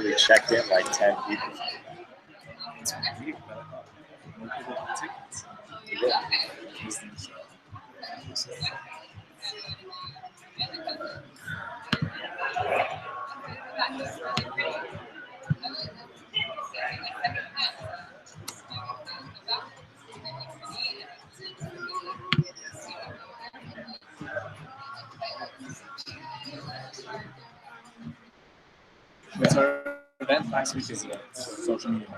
literally checked in like 10 people. It's weird, but I thought more people had tickets. Yeah. These things. What's our event? Last week is social media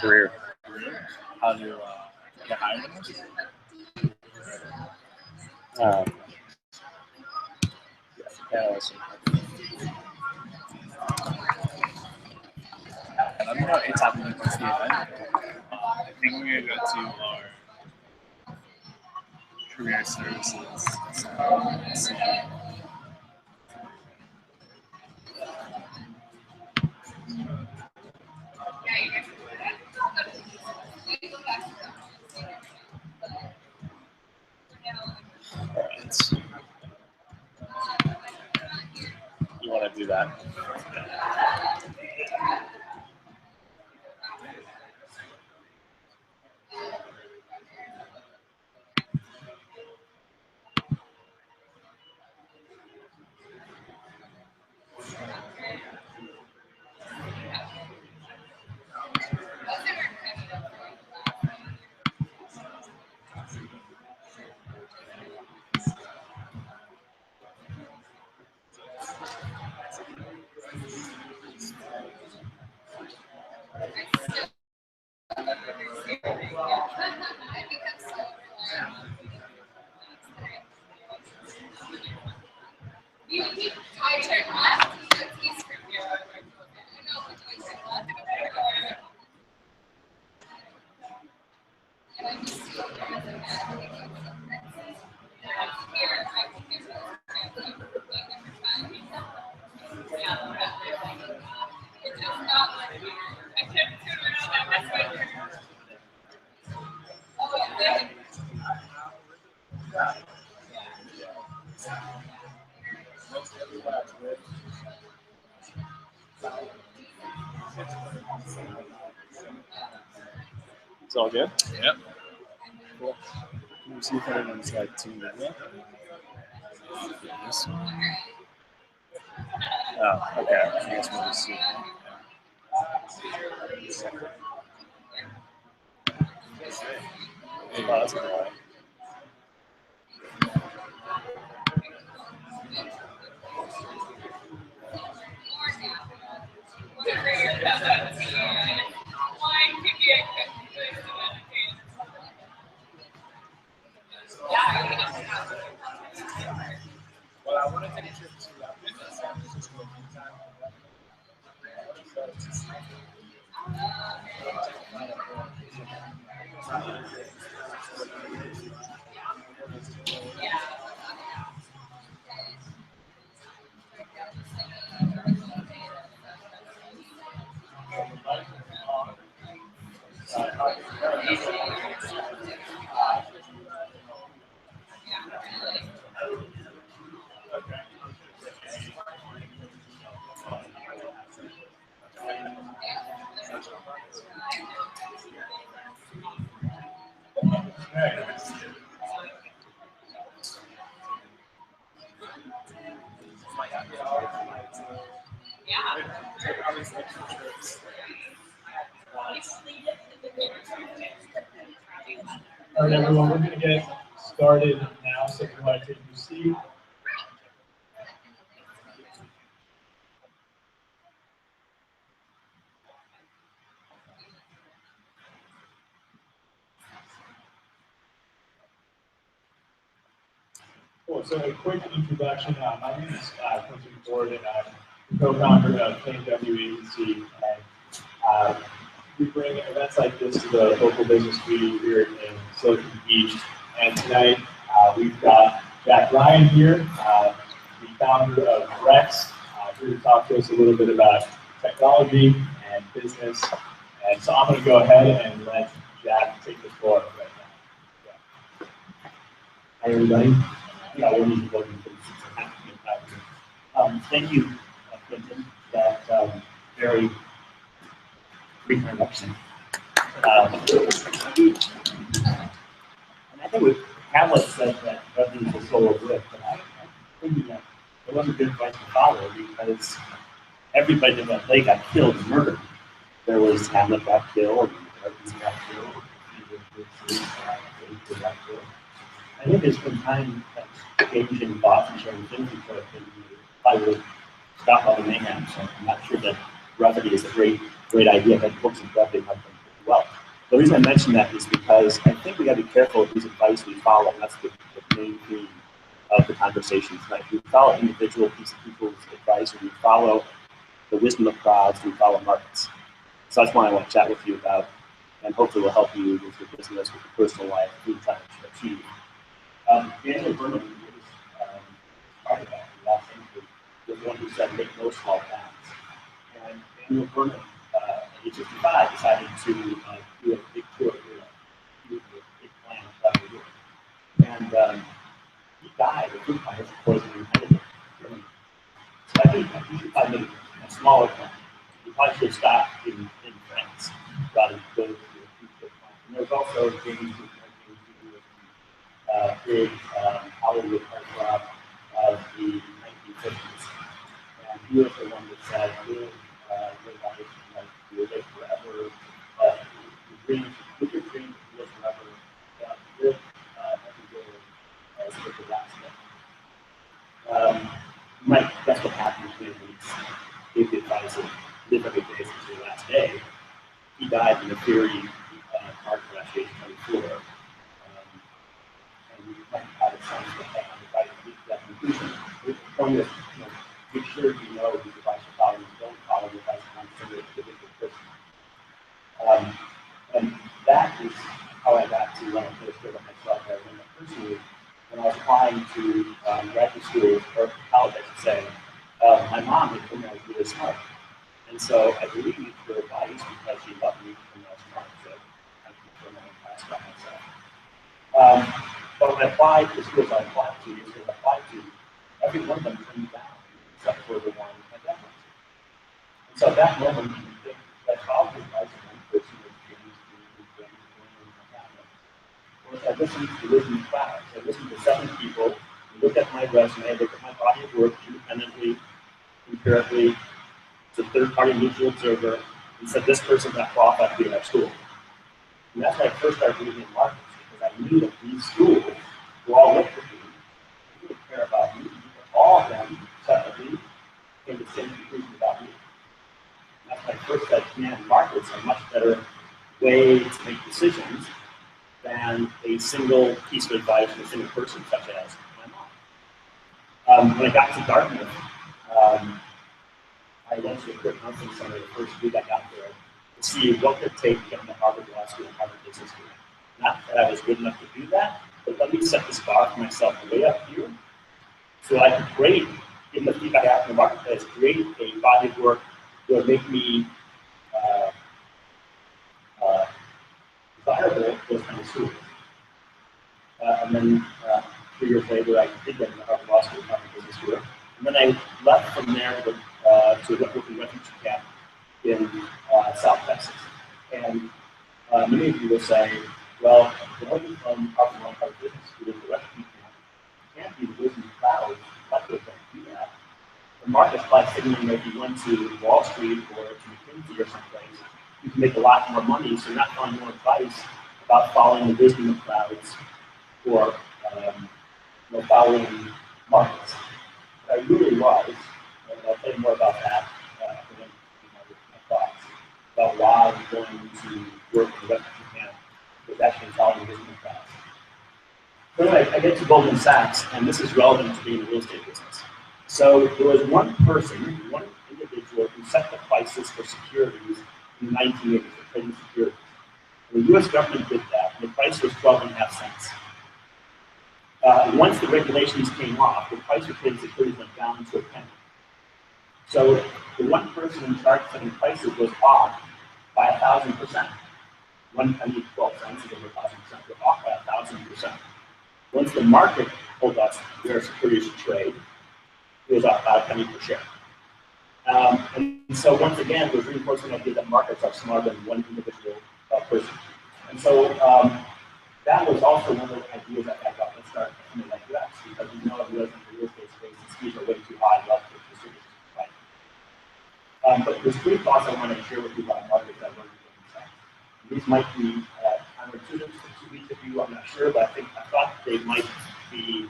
Career. How to get hired in this? Yeah, listen. Let me know ASAP when it's the event. I think we're going to go to our career services. So, let's see. Alright. You want to do that? It's all good? Yep. Cool. Can you see if anyone's like tuned in yet? This one. Oh, okay. I guess we'll just see. Oh, that's a good one. Well, I want to take a trip to San Francisco a few times. All right, everyone, we're going to get started now, so if you want to take your seat. Cool, so a quick introduction. My name is Quentin Ford, and I'm the co-founder of KW Agency. And we bring events like this to the local business community here in Silicon Beach. And tonight, we've got Jack Ryan here, the founder of Rex, here to talk to us a little bit about technology and business. And so I'm going to go ahead and let Jack take the floor right now. Hi, everybody. Yeah, we're just looking for the Thank you, Quentin. That very 300%. And I think with Hamlet said that revenue is the soul of wit, but I think that it wasn't good advice to follow because everybody that went play got killed and murdered. There was Hamlet got killed, Arthur got killed, Shakespeare got killed. I think there's been time that's changing thoughts and sharing things which I think probably would stop all the mayhem. So I'm not sure that brevity is a great idea, but books of brevity have done pretty well. The reason I mention that is because I think we got to be careful with whose advice we follow, and that's the main theme of the conversation tonight. We follow individual people's advice, or we follow the wisdom of crowds, and we follow markets. So that's what I want to chat with you about, and hopefully will help you with your business, with your personal life, what you're trying to achieve. Daniel Burnham was part of that. The last century was one who said, "Make no small plans." And Daniel Burnham, at age 55, decided to do a big tour, do a big plan of travel Europe. And he died of food poisoning in Heidelberg, Germany. So I think you should probably make a smaller plan. You probably should stop in France rather than go to a future plan. And there's also James big Hollywood heartthrob of the 1950s. And he was the one that said, live life live forever, live your dreams, live forever, live every day as if the last day. You might guess what happened when he gave the advice of live every day as if the last day. He died in a very car crash at age 24. And you might have a sense that I reach that conclusion. The point is, make sure you know whose advice you're following. Don't follow the advice of a particular person. And that is how I got to run a ministry of myself as a personally. When I was applying to graduate school or college, I should say, my mom had told me I was really smart. And so I believed her advice because she thought me to be smart. So I could my own class by myself. But when I applied to schools I applied to, every one of them turned me down, except for the one I got to. And so at that moment, I followed the advice of one person with James I listened to the wisdom of crowds. I listened to 7 people, looked at my resume, looked at my body of work independently, empirically, as a third-party neutral observer, and said this person got qualified to be in our school. And that's when I first started reading in markets, because I knew that these schools who all looked at me, they didn't care about me, but all of them separately came to the same conclusion about me. And that's when I first said, man, markets are a much better way to make decisions than a single piece of advice from a single person, such as my mom. When I got to Dartmouth, I went to a career counseling center the first week I got there to see what would it take to get into Harvard Law School and Harvard Business School. Not that I was good enough to do that, but let me set this bar for myself way up here so that I could create, in the feedback I got from the marketplace, create a body of work that would make me desirable for those kind of schools. And then 3 years later, I did get into Harvard Law School and Harvard Business School. And then I left from there to work in a refugee camp in South Texas. And many of you will say, well, going from Harvard Law and Harvard Business School to the refugee camp, you can't be the wisdom of crowds, collective don't do that. The market's like signaling that if you went to Wall Street or to McKinsey or someplace, you can make a lot more money, so you're not finding more advice about following the wisdom of crowds or following markets. But I really was, and I'll tell you more about that in my thoughts about why I'm going to work in the refugee camp was actually following the wisdom of crowds. So anyway, I get to Goldman Sachs, and this is relevant to being in the real estate business. So there was one person, one individual who set the prices for securities in the 1980s for trading securities. And the U.S. government did that, and the price was 12.5 cents. Once the regulations came off, the price for trading securities went down to a penny. So the one person in charge of setting prices was off by 1,000%. 1 penny, 12 cents is over 1,000%. We're off by 1,000%. Once the market told us where securities should trade, it was off about a penny per share. And so once again, we're reinforcing the idea that markets are smarter than one individual person. And so that was also one of the ideas that I got to start something like UX, because we know that real estate space, the speeds are way too high relative to the services provided. But there's three thoughts I want to share with you about markets that we're inside. These might be counterintuitive to each of you, I'm not sure, but I thought they might be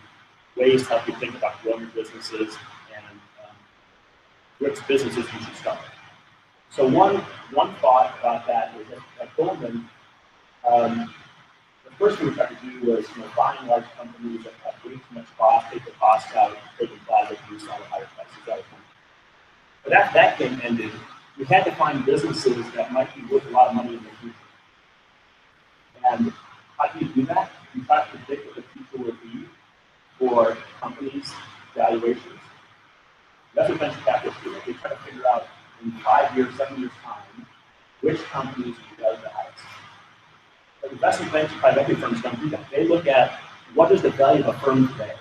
ways to help you think about growing your businesses and which businesses you should start. So one thought about that is that at Goldman, the first thing we tried to do was find large companies that have way too much cost, take the cost out, take them private, and sell at higher prices. But after that game ended, we had to find businesses that might be worth a lot of money in the future. And how do you do that? You try to predict what the future will be for companies' valuations. That's what venture capitalists do. They try to figure out in 5 years, 7 years' time, which companies will value the highest. But investment banks and private equity firms don't do that. They look at what is the value of a firm today,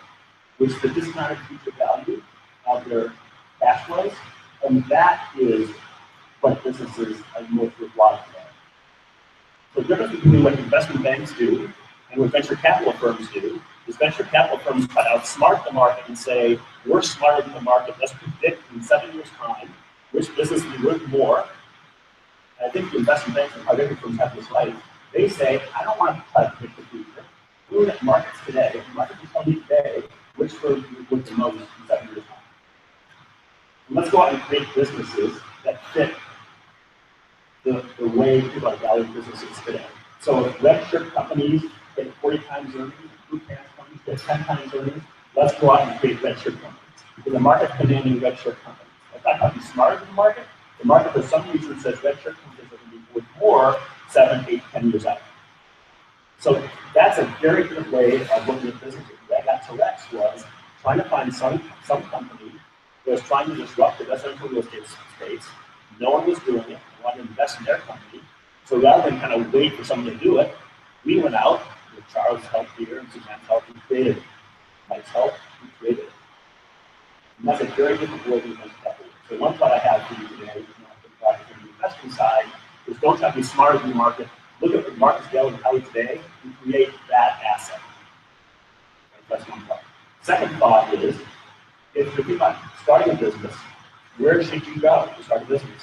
which is the discounted future value of their cash flows, and that is what businesses are most worthwhile today. So the difference between what investment banks do and what venture capital firms do is venture capital firms try to outsmart the market and say, we're smarter than the market, let's predict in 7 years' time which business will be worth more. And I think the investment banks and private equity firms have this right. They say, I don't want to try to predict the future. We're looking at markets today. If the market can tell me today which firm will worth the most in 7 years' time. And let's go out and create businesses that fit the way people are valuing businesses today. So if red shirt companies get 40 times earnings, blue pants companies get 10 times earnings, let's go out and create red shirt companies. Because the market's demanding red shirt companies. That's not going to be smarter than the market. The market, for some reason, says red shirt companies are going to be worth more 7, 8, 10 years out. So that's a very good way of looking at businesses. That Rex was trying to find some company that was trying to disrupt the residential real estate space. No one was doing it. They wanted to invest in their company. So rather than kind of wait for someone to do it, we went out with Charles' help here and Suzanne's help and created it. Mike's help, we created it. And that's a very different world than venture capital. So one thought I have for you today, from the investing side, is don't try to be smarter than the market. Look at the market's valuing value today and create that asset. That's one thought. Second thought is, if you're thinking about starting a business, where should you go to start a business?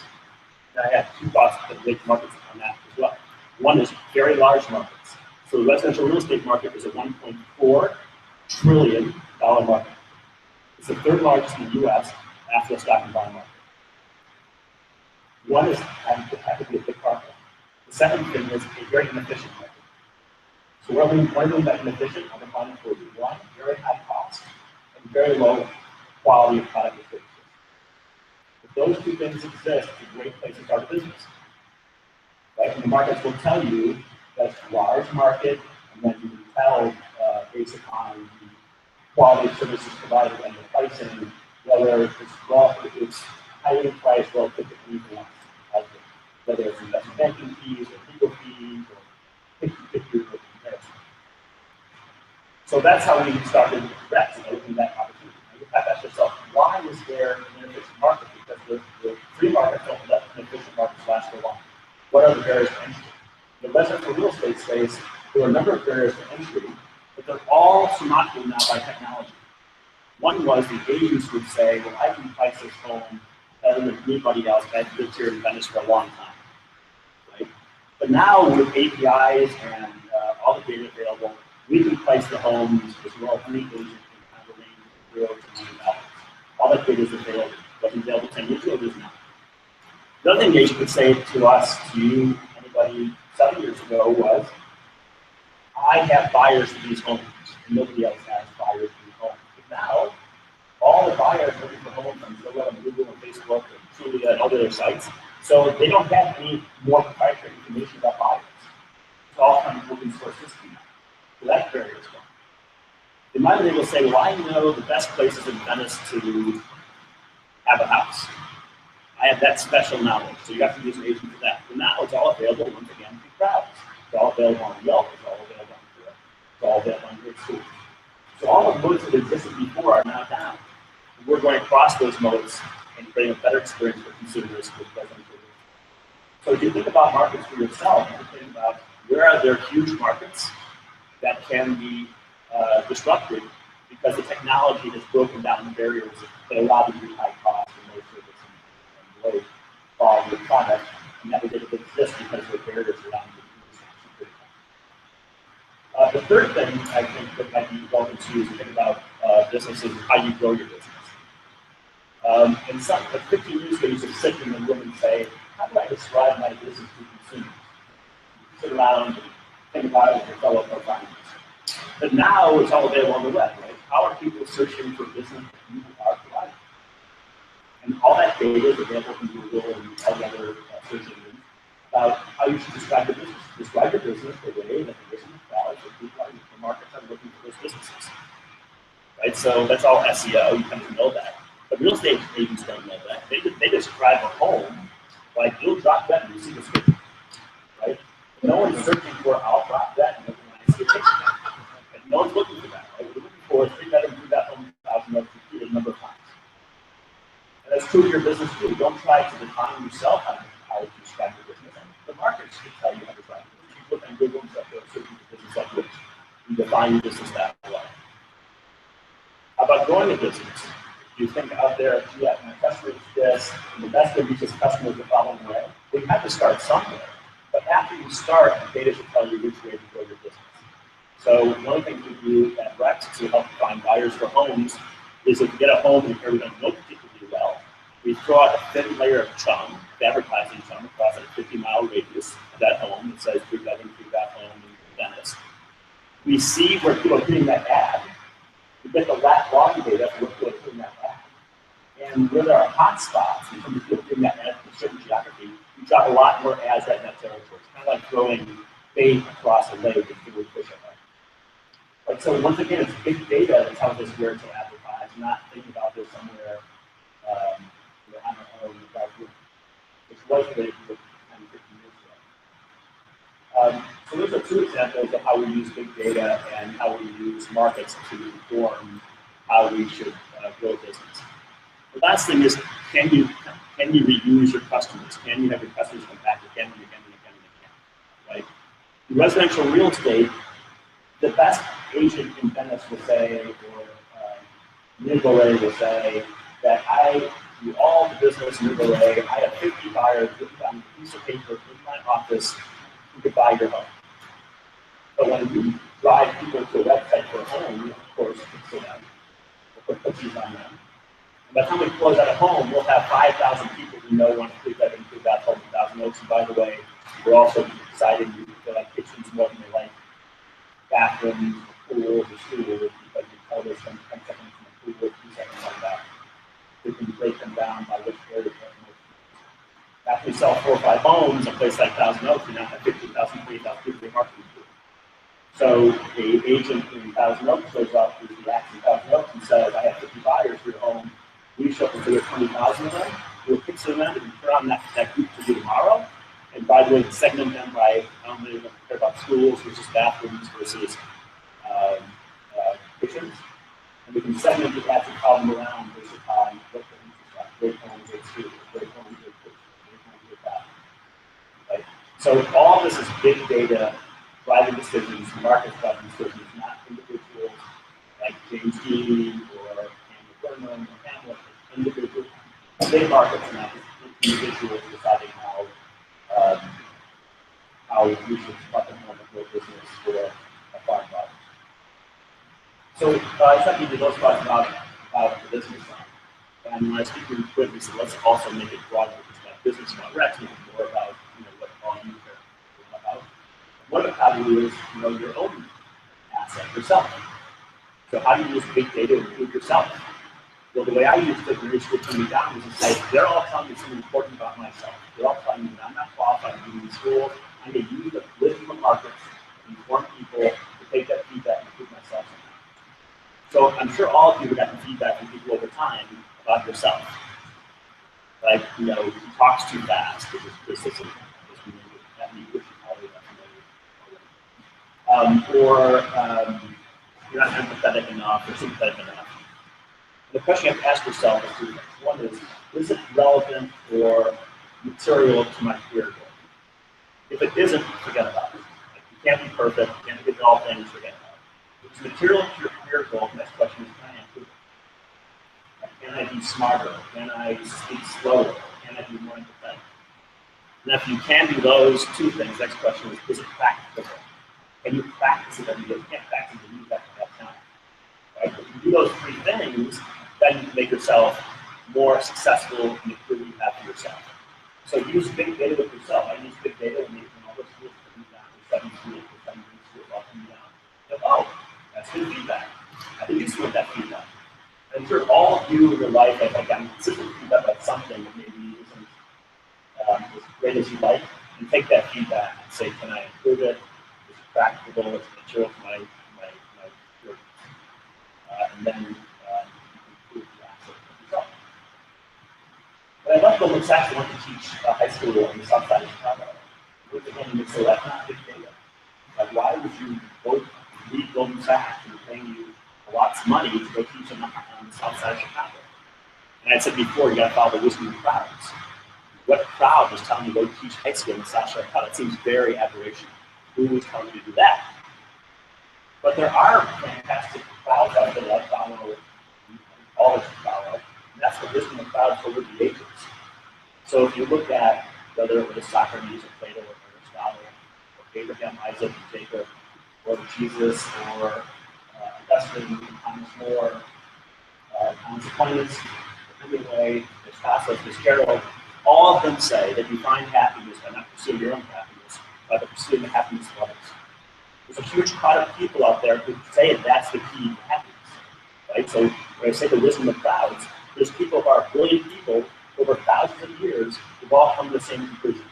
And I have two thoughts that relate to markets on that as well. One is very large markets. So the residential real estate market is a $1.4 trillion market. It's the third largest in the US after the stock and bond market. One is having to be a big market. The second thing is a very inefficient market. So why are we that inefficient? I'll define it for you. One, very high cost and very low quality of product and services. If those two things exist, it's a great place to start a business. Right? And the markets will tell you that it's a large market, and then you can tell based upon the quality of services provided and the pricing, whether it's highly priced relative to anything else out there, whether it's investment banking fees or legal fees or 50-50 or comparison. So that's how we started Rex and opening that opportunity. And you have to ask yourself, why was there an inefficient market? Because the free markets don't let inefficient markets last for long. What are the barriers to entry? In the residential real estate space, there are a number of barriers to entry, but they're all surmountable now by technology. One was the agents would say, well, I can price this home better than anybody else. I've lived here in Venice for a long time. Right? But now with APIs and all the data available, we can price the homes as well as any agent in kind of a range of $0 to $1 million. All that data is available. It wasn't available 10 years ago, it is now. The other thing the agent could say to us, to you, anybody 7 years ago was, I have buyers for these homes, and nobody else has buyers for these homes. But now, all the buyers are looking for homes on Zillow and Google and Facebook and Trulia and other sites. So they don't have any more proprietary information about buyers. It's all kind of open source system now. So that's very useful. They might be able to say, well, I know the best places in Venice to have a house. I have that special knowledge, so you have to use an agent for that. But now it's all available, once again, through crowds. It's all available on Yelp, it's all available on Twitter, it's all available on Great Schools. So all the modes that existed before are now down. And we're going to cross those modes and creating a better experience for consumers with residential. So if you think about markets for yourself, you think about where are there huge markets that can be disrupted because the technology has broken down the barriers that allow you to do high cost and low service and low quality of product, and that would exist because of the barriers around it. The third thing I think that might be relevant to you is to think about businesses and how you grow your business. And some, like 15 years ago, you used to sit in the room and say, how do I describe my business to consumers? You sit around and think about it with your fellow co-founders. But now it's all available on the web, right? How are people searching for business that you are providing? And all that data is available from Google and all the other search engines about how you should describe your business. Describe your business the way that the business values that people are, the markets are looking for those businesses. Right? So that's all SEO, you kind of know that. But real estate agents don't know that. They describe a home like you'll drop that and you see the description. Right? No one's searching for I'll drop that and when I see a picture. No one's looking for that, right? We're looking for a 3-bedroom, 2-bathroom, 1,000 repeated number of times. And that's true of your business too. Don't try to define yourself how to describe your business. The market should tell you how to describe it. You look on Google and stuff, they'll search for business like this. You define your business that way. How about growing a business? You think out there, yeah, my customer is this, and the best way to reach this customer is the following way. Well, you have to start somewhere. But after you start, the data should tell you which way to grow your business. So one of the things we do at Rex to help find buyers for homes is if you get a home in here we don't know particularly well, we throw out a thin layer of chum, advertising chum, across a 50-mile radius of that home that says 3-bedroom, 2-bath home in Venice. We see where people are hitting that ad. We get the lat long data for where people are hitting that ad. And where there are hot spots in terms of people hitting that ad for certain geography, we drop a lot more ads right in that territory. It's kind of like throwing bait across a lake and people fish on it. Like, so once again, it's big data that tells us where to advertise, not thinking about this somewhere on our own, which was the way to do it 10, 15 years ago. So those are two examples of how we use big data and how we use markets to inform how we should grow business. The last thing is, can you reuse your customers? Can you have your customers come back again and again and again and again? Right? In residential real estate, the best agent in Venice will say, or Nicolay will say, that I do all the business in Nicolay. I have 50 buyers written down a piece of paper in my office who could buy your home. But when you drive people to a website for a home, of course, put them, or put cookies on them. And by the time we close out a home, we'll have 5,000 people who know want to 3-bedroom, 2-bath home in Thousand Oaks. And by the way, we're also excited they like kitchens more than they like bathrooms, pools, or schools, because you tell us 10 seconds from the pool, 2 seconds like that. We can break them down by which area. After we sell 4 or 5 homes, a place like Thousand Oaks, we now have 15,000, 20,000 people in marketing pool. So the agent in Thousand Oaks shows up with the act in Thousand Oaks and says, I have 50 buyers for your home. We show up and say 20,000 of them. We'll fix them and put on that group to do tomorrow. And by the way, segment them by how many care about schools versus bathrooms versus kitchens. And we can segment the ads and problem around based upon what the interests are. Great homes, great schools, great homes, great kitchens, great homes, great bathrooms. Right? So all this is big data, driving decisions, market driving decisions, not individuals like James Dean or Andy Thurman or Hamlet, individuals, big markets, not just individuals deciding how we should start the home and grow business for a farm product. So I tried to do those thoughts about the business side. And when I speak to equipment, so let's also make it broader because that business about Rex, make it more about what all you care about. One of how to use your own asset yourself. So how do you use big data to improve yourself? Well, the way I used to reach the community down was to say, they're all telling me something important about myself. They're all telling me that I'm not qualified to be in school. I'm going to use the wisdom of markets to inform people to take that feedback and improve myself. So I'm sure all of you have gotten feedback from people over time about yourself. Like, he talks too fast. This isn't that you wish you probably that familiar. Or you're not empathetic enough or sympathetic enough. The question you have to ask yourself is two things. One is is it relevant or material to my career goal? If it isn't, forget about it. Like, you can't be perfect, you can't get all things, forget about it. If it's material to your career goal, the next question is, can I improve it? Like, can I be smarter? Can I speak slower? Can I be more empathetic? And if you can do those two things, next question is it practical? Can you practice it every day? You can't practice it, you have to have time. Right? If you do those three things, then you can make yourself more successful in the career you have for yourself. So use big data with yourself. I use big data when all those schools for feedback, for 7 schools, for 7 schools, all coming down. Like, oh, that's good feedback. I can do something with that feedback. And I'm sure all of you in your life have gotten consistent feedback about something that maybe isn't as great as you like, and take that feedback and say, can I improve it? Is it practicable? Is it material for my career? And then you can improve the asset of yourself. When I left Goldman Sachs, I went to teach high school on the south side of Chicago. With the Goldman Sachs, that's not big data. Like, why would you go leave Goldman Sachs and paying you lots of money to go teach on the south side of Chicago? And I said before, you got to follow the wisdom of crowds. What crowd was telling you to go teach high school in the south side of Chicago? It seems very aberrational. Who was telling you to do that? But there are fantastic crowds out there that I follow, all of us follow, and that's the wisdom of crowds over the ages. So if you look at whether it was Socrates or Plato or Aristotle or Abraham, Isaac, and Jacob, or Jesus, or Augustine, Thomas More, Thomas Aquinas, Hemingway, there's Tassos, there's Carroll, all of them say that you find happiness by not pursuing your own happiness, by pursuing the happiness of others. There's a huge crowd of people out there who say that's the key to happiness, right? So when I say the wisdom of crowds, there's people who are brilliant people over thousands of years who've all come to the same conclusion.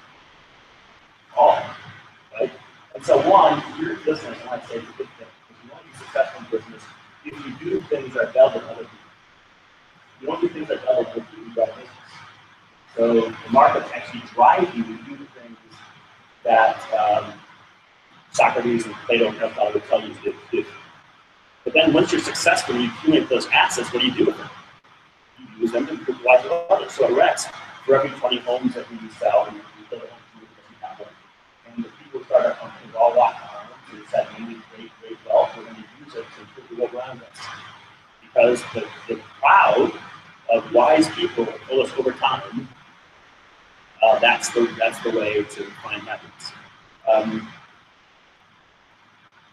All, right? And so one, if you're in business, I want to say it's a good thing. If you want to be successful in business, if you do things that are better than other people, you don't do things that are better than people who got business. So the markets actually drive you to do the things that Socrates and Plato and Aristotle would tell you to do. But then once you're successful, you accumulate those assets, what do you do with them? You use them to improve the lives of others. So at Rex, for every 20 homes that we sell, we build a home community capital. And the people who start our company all walk on and said, we need great wealth, we're going to use it to improve the world around us. Because the crowd of wise people told us over time, that's the way to find happiness.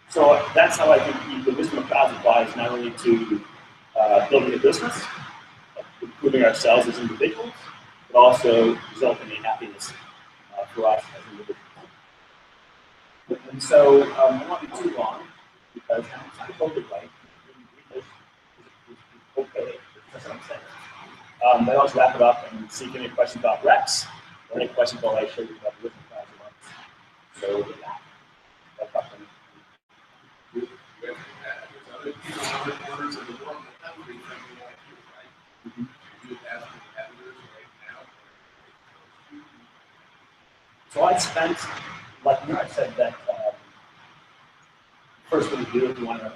So that's how I think the wisdom of crowds applies not only to building a business, improving ourselves as individuals, but also resulting in happiness for us as individuals. And so I won't be too long because I'm totally right. English is okay. That's what I'm saying. But I'll just wrap it up and see if you have any questions about Rex or any questions about what I showed you about the wisdom of crowds. So with that, that's up to me. Other people in other corners of the world that have been thinking like you, right? Do you have competitors right now? So I spent, like I said, that first thing to do if you want to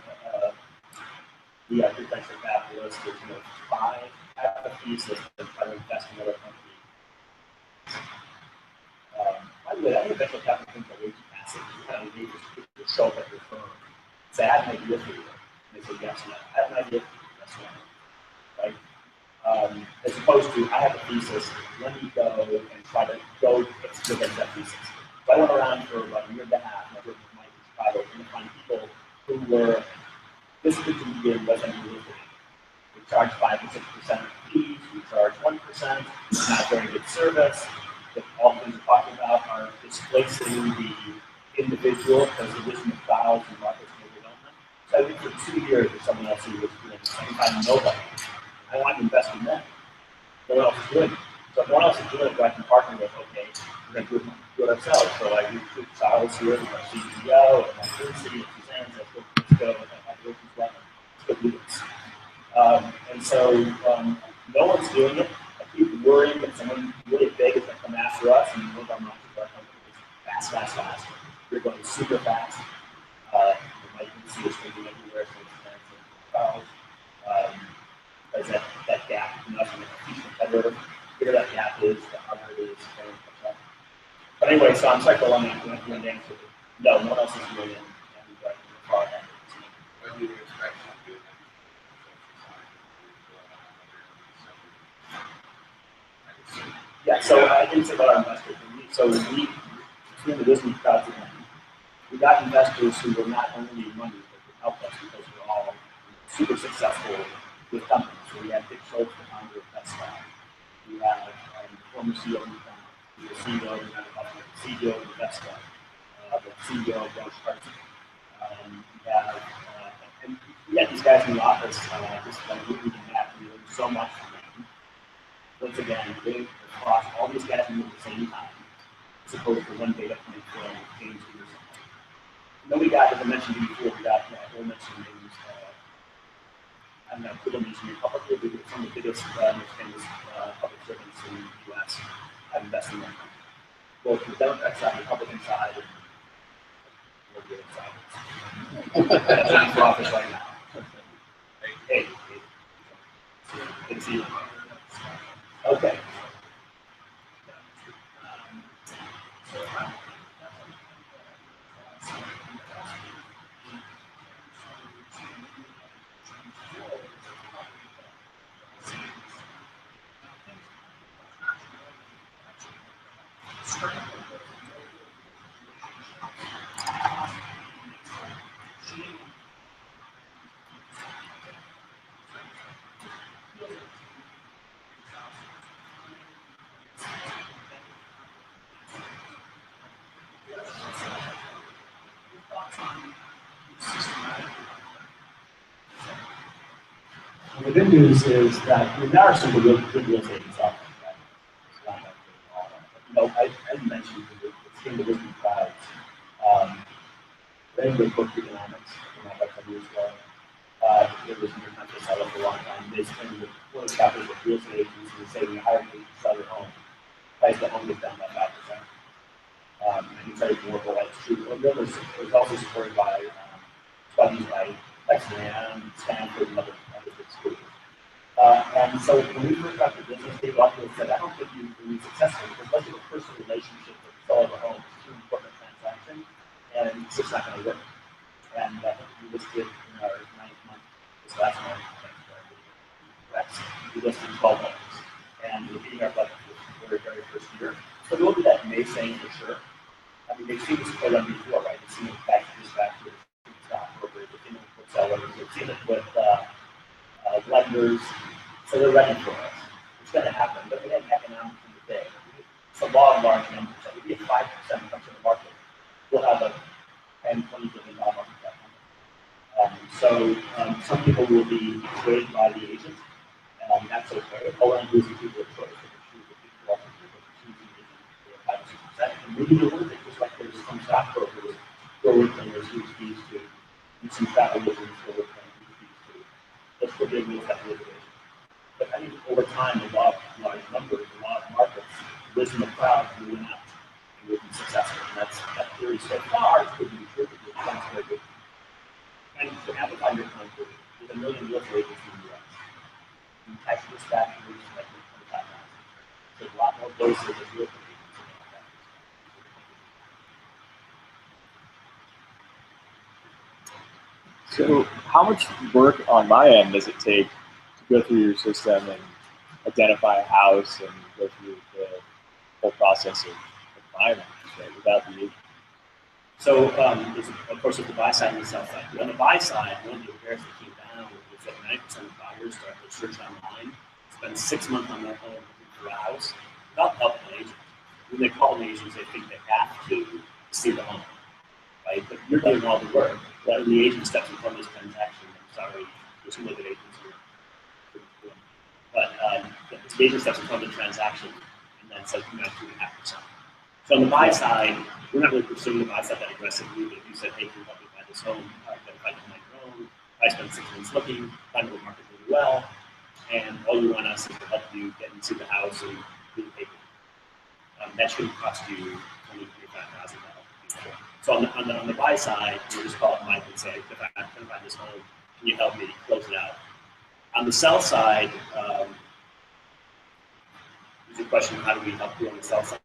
be a venture capitalist is have a thesis and try to invest in other companies. By the way, I think venture capital things are way too passive. You kind of need to show up at your firm. Say, I have an idea for you. And they say, yes, no. I have an idea for you. Yes, no. Right? As opposed to, I have a thesis, let me go and try to go against that thesis. So I went around for about a year and a half, and I worked with Mike in Chicago, trying to find people who were physically to be in resident university. We charge 5 to 6% of fees, we charge 1%, not very good service. All things we're talking about are displacing the individual because the wisdom of crowds and markets and development. So I went for 2 years with someone else who was doing the same time, nobody. I want to invest in them. No one else is doing it. So if no one else is doing it, I can partner with, okay, we're going to do it ourselves. So I recruit Charles here, our CEO, and my City, and Suzanne says, let's go, let's go do this. And so no one's doing it. I keep worrying that someone really big is going to come after us and move our market to our company fast. We're going super fast. You might even see us moving everywhere. So because that gap between us and the competitor bigger that gap is, the harder it is to catch up. But anyway, so I'm sorry for long answer. No, no one else is doing it. And far ahead. When do you expect to do it? Yeah, so I didn't say about our investors. So we, between the Disney crowds again, we got investors who will not only need money, but would help us because we're all super successful with companies. So we have Dick Schultz, the founder of Best Buy. We have the former CEO of McDonald's, the CEO of the CEO of Best Buy, the CEO of Roche Hartz. We have, and we had these guys in the office, just like we can have, we learned so much from them. Once again, they across all these guys at the same time, as opposed to one data point for James or something. And then we got, as I mentioned before, we got Earl mentioned names. I'm not going to mention a couple of some of the biggest, most famous public servants in the U.S. have invested in them. Both the Democrat side, the Republican side, and the other side. That's running for office right now. Hey. Good to see you. Okay. The good news is that there are some good real estate agents out there. You know, I mentioned it's in the Disney crowds. They have a good book economics, like a couple years ago. It was New York Times seller for a long time. They spend one of the capitals with real estate agents and say when you hire me to sell your home, price the home gets down by 5%. And you try to work well, that's true. And then there's also supported by studies by XM, Stanford, and other big schools. And so when we first got the business, they often said, I don't think you can be successful because unless you have a personal relationship with the seller of the home, it's too important a transaction, and it's just not going to work. And I think we listed in our 9th month, this last month, we listed 12 homes. And we're beating our budget for the very first year. So we'll do that naysaying for sure. I mean, they've seen this play done before, right? They've seen it back to stock brokers, they've seen it with sellers, they've seen it with lenders. So they're ready for us. It's going to happen, but it ain't economic in the day. It's a law of large numbers. That would be a 5% comes to the market. We'll have a $10, $20 billion market cap. So some people will be swayed by the agent, and that's okay. All I'm doing is people are choice. And maybe they're worth it, just like there's some stockbrokers who are worth paying those huge fees to, and some travel agents who are worth paying huge fees to. That's what they do with that litigation. But I think over time, the law of large numbers, the law of markets, lives in the crowd and will not and will be successful. And that's that theory so far could be true, but it's not very good. And to amplify your point, there's a million real estate agents in the U.S. In Texas, dispatch reaches like 25,000. There's a lot more places of real estate agents in that. So how much work on my end does it take to go through your system and identify a house and go through the whole process of buying it, right, without the agent? So, of course, with the buy side and the sell side. On the buy side, one of the affairs that came down was that 90% of buyers start their search online, spend 6 months on their home looking for a house without help from an agent. When they call an agent, they think they have to see the home, right? But you're doing all the work. When the agent steps in front of this transaction, I'm sorry, there's some other agents here. But the agent steps in front of the transaction and then says, you know, 2.5%. So on the buy side, we're not really pursuing the buy side that aggressively, but if you said, hey, can you help me buy this home? Identify it on your own. I spend 6 months looking, find the market really well, and all you want us is to help you get into the house and do the paper. That shouldn't cost you $20,000 to $25,000. So on the buy side, you just call it Mike and say, if I can find this home, can you help me close it out? On the sell side, Is your question, how do we help you on the sell side?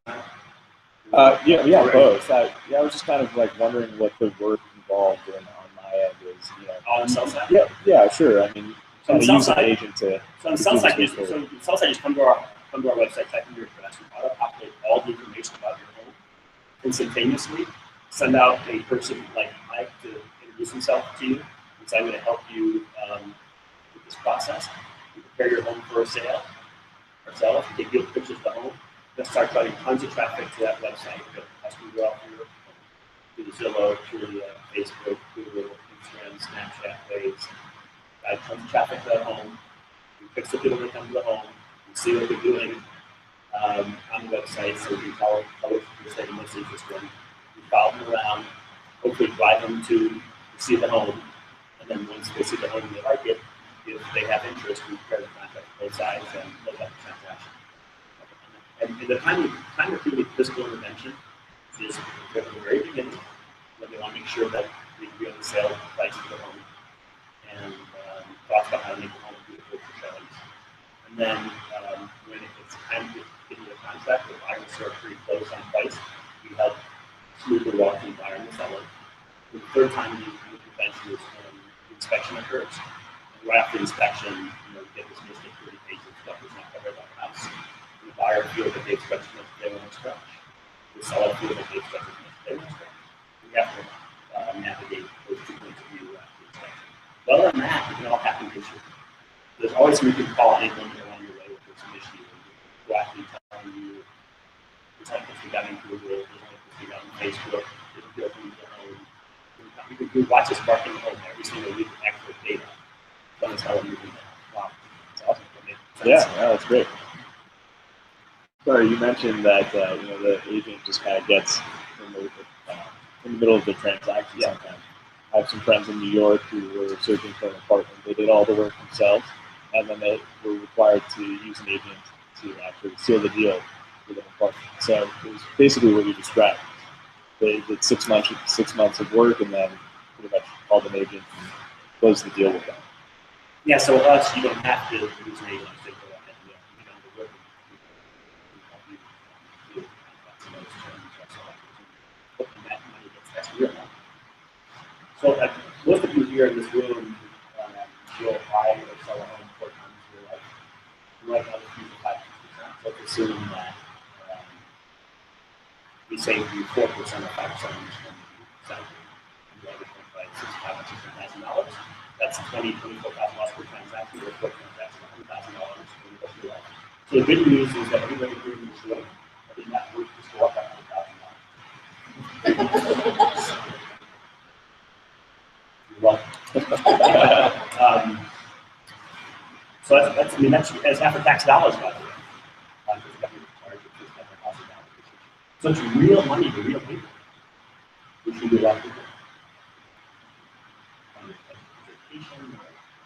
Yeah, both. I was just kind of like wondering what the work involved on my end is. On the sell side? Yeah, sure. I mean, So on the sell use an side, agent to. So on the sell side, just come to our website, type in your address, we auto-populate all the information about your home instantaneously. Send out a person like Mike to introduce himself to you. And say, I'm going to help you with this process. You prepare your home for a sale. Ourselves, we take good pictures of the home. Then start driving tons of traffic to that website. As we go out through the Zillow, through the Facebook, Google, Instagram, Snapchat, Waves. Drive tons of traffic to that home. We fix the people that come to the home. We see what they're doing on the website, so we can follow what they're saying most interested in. We follow them around, hopefully drive them to see the home, and then once they see the home and they like it, if they have interest, we prepare the contract for both sides and close out the transaction. And the time of doing physical intervention is at the very beginning, when they want to make sure that we can be on the sale price of the home, and talk about how to make the home beautiful for showings. And then when it's time to get into the contract, the buyer will start pretty close on price. We help smoothly walk the buyer and the seller. The third time the intervention is when the inspection occurs. And right after inspection, get this list of 30 pages of stuff that's not covered by the house. And the buyer feels that they expect as much as they want to scratch. The seller feels that they expect as much as they want to scratch. We have to navigate those 2 points of view after inspection. But other than that, it can all happen this year. There's always somebody who can call anyone along your way if there's an issue. Go after you, telling you, it's like this we got in Google, it's like this we got on Facebook, it's built into the home. We watch us market the home every single week with accurate data. That's how we're moving that. Wow, that's awesome. Yeah, that's great. Sorry, you mentioned that the agent just kind of gets in the middle of the transaction sometimes. I have some friends in New York who were searching for an apartment. They did all the work themselves, and then they were required to use an agent to actually seal the deal with an apartment. So it was basically what you described. They did 6 months of work, and then pretty much called an agent and closed the deal with them. Yeah, so with us, you don't have to use an agent to go ahead and the work. That money gets that's real money. So most of you here in this room will buy or sell a home 4 times in your life. You might have a few 5%. So let's assume that we save you 4% or 5% on each side. You have it by $65,000 or $60,000. That's $24,000 per transaction or 4 transactions, $100,000. So the good news is that everybody here in this room, I did not work to go up that $100,000. So that's after tax dollars, by the way. So it's real money to real people, which we do a lot of people.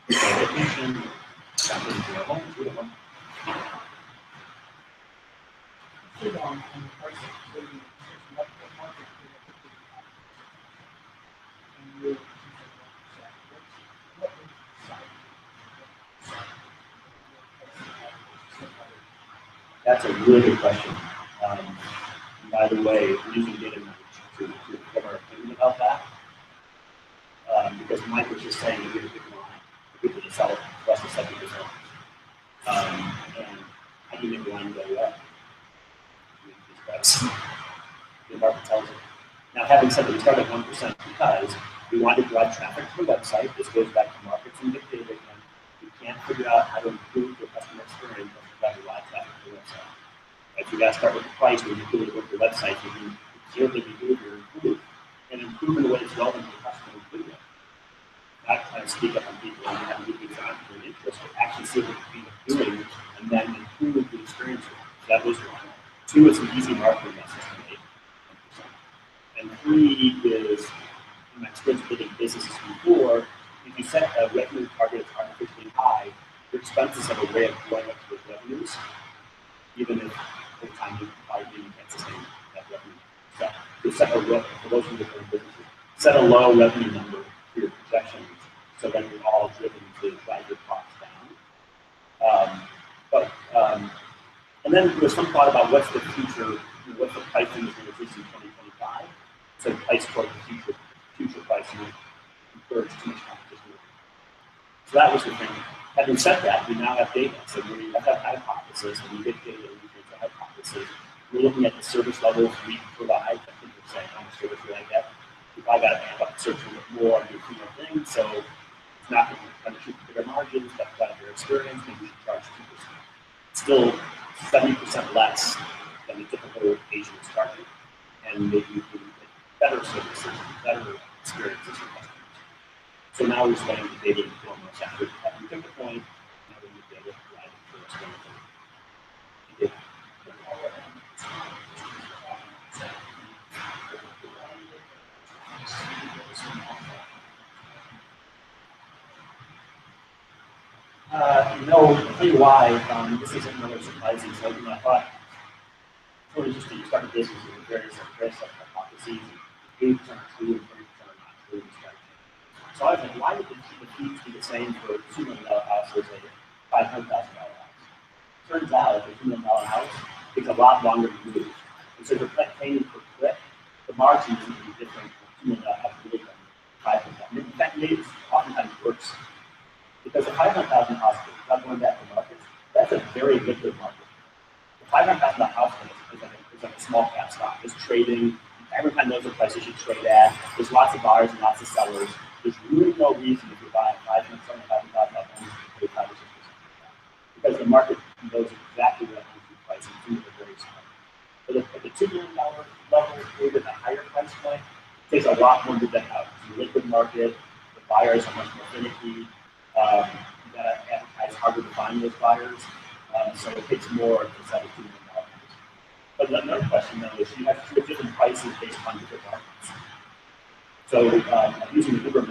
Vacation, something to their homes, we don't want. That's a really good question. By the way, we're using data to give our opinion about that. Because Mike was just saying that we have a big line. People to sell it less than 70%. And how do you make the line go up? The market tells it. Now, having said that, we started at 1% because we wanted to drive traffic to the website. This goes back to markets and big data again. We can't figure out how to improve the customer experience unless we drive a lot of traffic to the website. Right, so we got to start with the price when you do it with the website. You can observe the behavior improve and improve in the way it's relevant to the customer include it. Not trying to speak up on people and have new things on for an interest, but actually see what people are doing and then improve the experience. So that was 1. 2, it's an easy marketing message to make. And 3 is, in my experience building businesses before, if you set a revenue target that's artificially high, your expenses have a way of going up to those revenues, even if over time you probably can't sustain that revenue. So you set for those who are businesses, set a low revenue number for your projections so that you're all driven to drive your costs down. And then there's some thought about what's the future, what's the pricing that's going to exist in 2025. So price toward the future pricing would encourage too much competition. So that was the thing. Having said that, we now have data. So we have that hypothesis, and we get data, we create the hypothesis. We're looking at the service levels we provide. I think we're saying how much service we like that. If I got to amp up search a little bit more and do a few more things, so it's not going to kind of shoot bigger margins, but better experience, maybe we should charge 2%. Still 70% less than the typical Asian is charging, and maybe we can get better services, better experiences for customers. So now we're studying the data and doing more after we pick the point, now we need data right for us going forward. No, I'll tell you why. This isn't really surprising. So I thought sort of just that you start a business with various hypotheses, 80% are true and 30% are not true. So I was like, why would the fees be the same for a $2 million house as a $500,000 house? Turns out a $2 million house takes a lot longer to move. And so if you're paying per click, the margin is going to be different for $2 million house really than $500,000. In fact, maybe it oftentimes works. Because the $500,000 house, not going back to markets, that's a very liquid market. The $500,000 house is like a small cap stock. It's trading. Everyone knows the price it should trade at. There's lots of buyers and lots of sellers. There's really no reason if you're buying $575,000 home to pay 5 or 6%. Because the market knows exactly what home to price and do very smart. But at the $2 million level, maybe at the higher price point, it takes a lot more to get out. It's a liquid market. The buyers are much more finicky. You got to advertise harder to find those buyers. So it takes more to sell $2 million. But another question though is you have different prices based on different markets. So using the Uber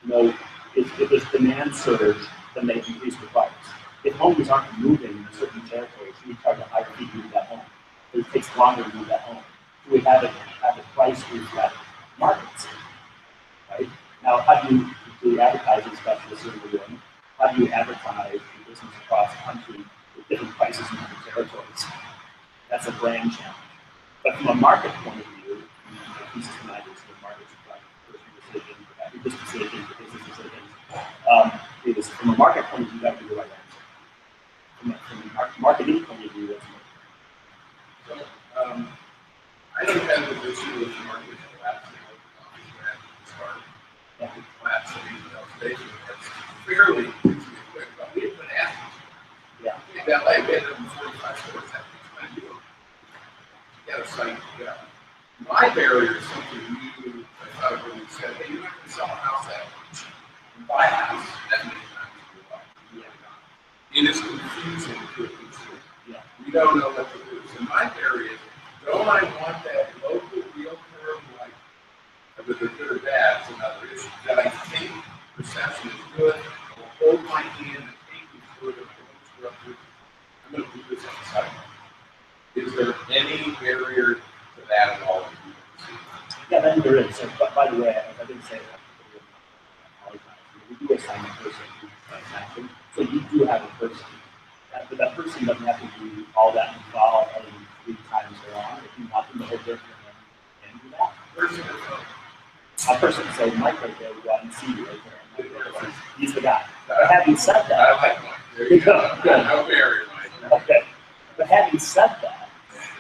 model, if there's demand surge, then they increase the price. If homes aren't moving in certain territories, we charge a higher fee to move that home. But it takes longer to move that home. So we have the price reflect markets, right? Now, how do you advertising specialists in the room? How do you advertise your business across the country with different prices in different territories? That's a brand challenge. But from a market point of view, pieces of ideas for markets, personal decisions, for business decisions, for business decisions. From a market point of view, that would be the right answer. From a marketing point of view, that's more. So, I don't have an issue with the market collapsing collapse of retail station. That's fairly quick, but we've been asking. Yeah. That might have been 45 stores. That's kind of new. Get a site together. My barrier is something new. I thought of when you said, hey, you're not going to sell a house that much. You buy a house that many times you buy. It is confusing to a consumer. Yeah. We don't know what to do. So my barrier is, don't I want that local realtor like, whether they're good or bad, it's another issue. That I think perception is good. I'll hold my hand and take you through it. I'm going to do this on the side. Is there any barrier to that at all? Yeah, then there is. So, but by the way, I didn't say that. We do assign a person to transaction. So you do have a person. But that person doesn't have to be all that involved other than 3 times around. If you want them to hold their hand, you can do that. A person, so Mike right there, we got and see you right there. He's the guy. But having said that, I like Mike. There you go. No barrier, Mike. Okay. But having said that,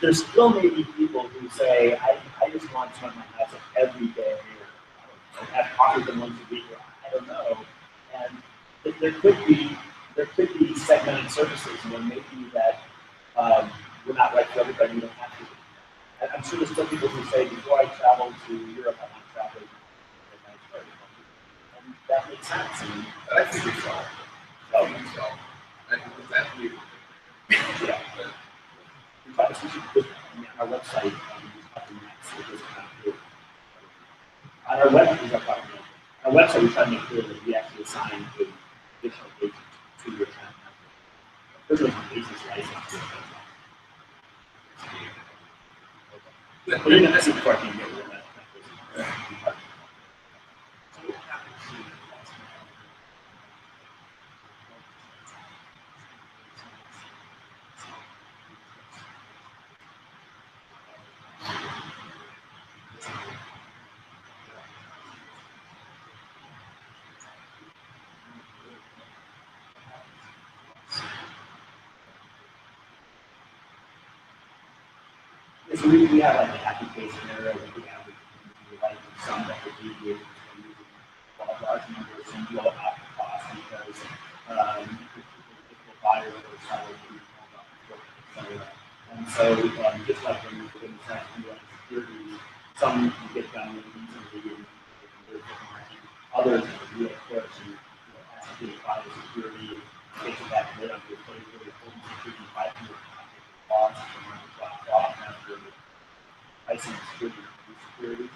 there's still maybe people who say, I just want to run my house every day or have coffee with them once a week, or I don't know. And there could be segmented services, maybe that we're not right for everybody, you don't have to. I'm sure there's still people who say, before I travel to Europe, I want to travel to Nigeria. And that makes sense. And I think it's all. I think so. I think that's weird. Yeah. We try to put on our website, on our website, we try to make clear that we actually assign additional agents to your account. There's an agent's license to your account. But even that's before I can get rid of that. we have like a happy case scenario where we have like some that would deviate from using a large number of some low out cost because if the buyer or seller would etc. And so just like when you're putting the security, some you get done with easily and others are real quick and has to apply the security, get you back to the place where the home security 500 logs from off after the pricing security.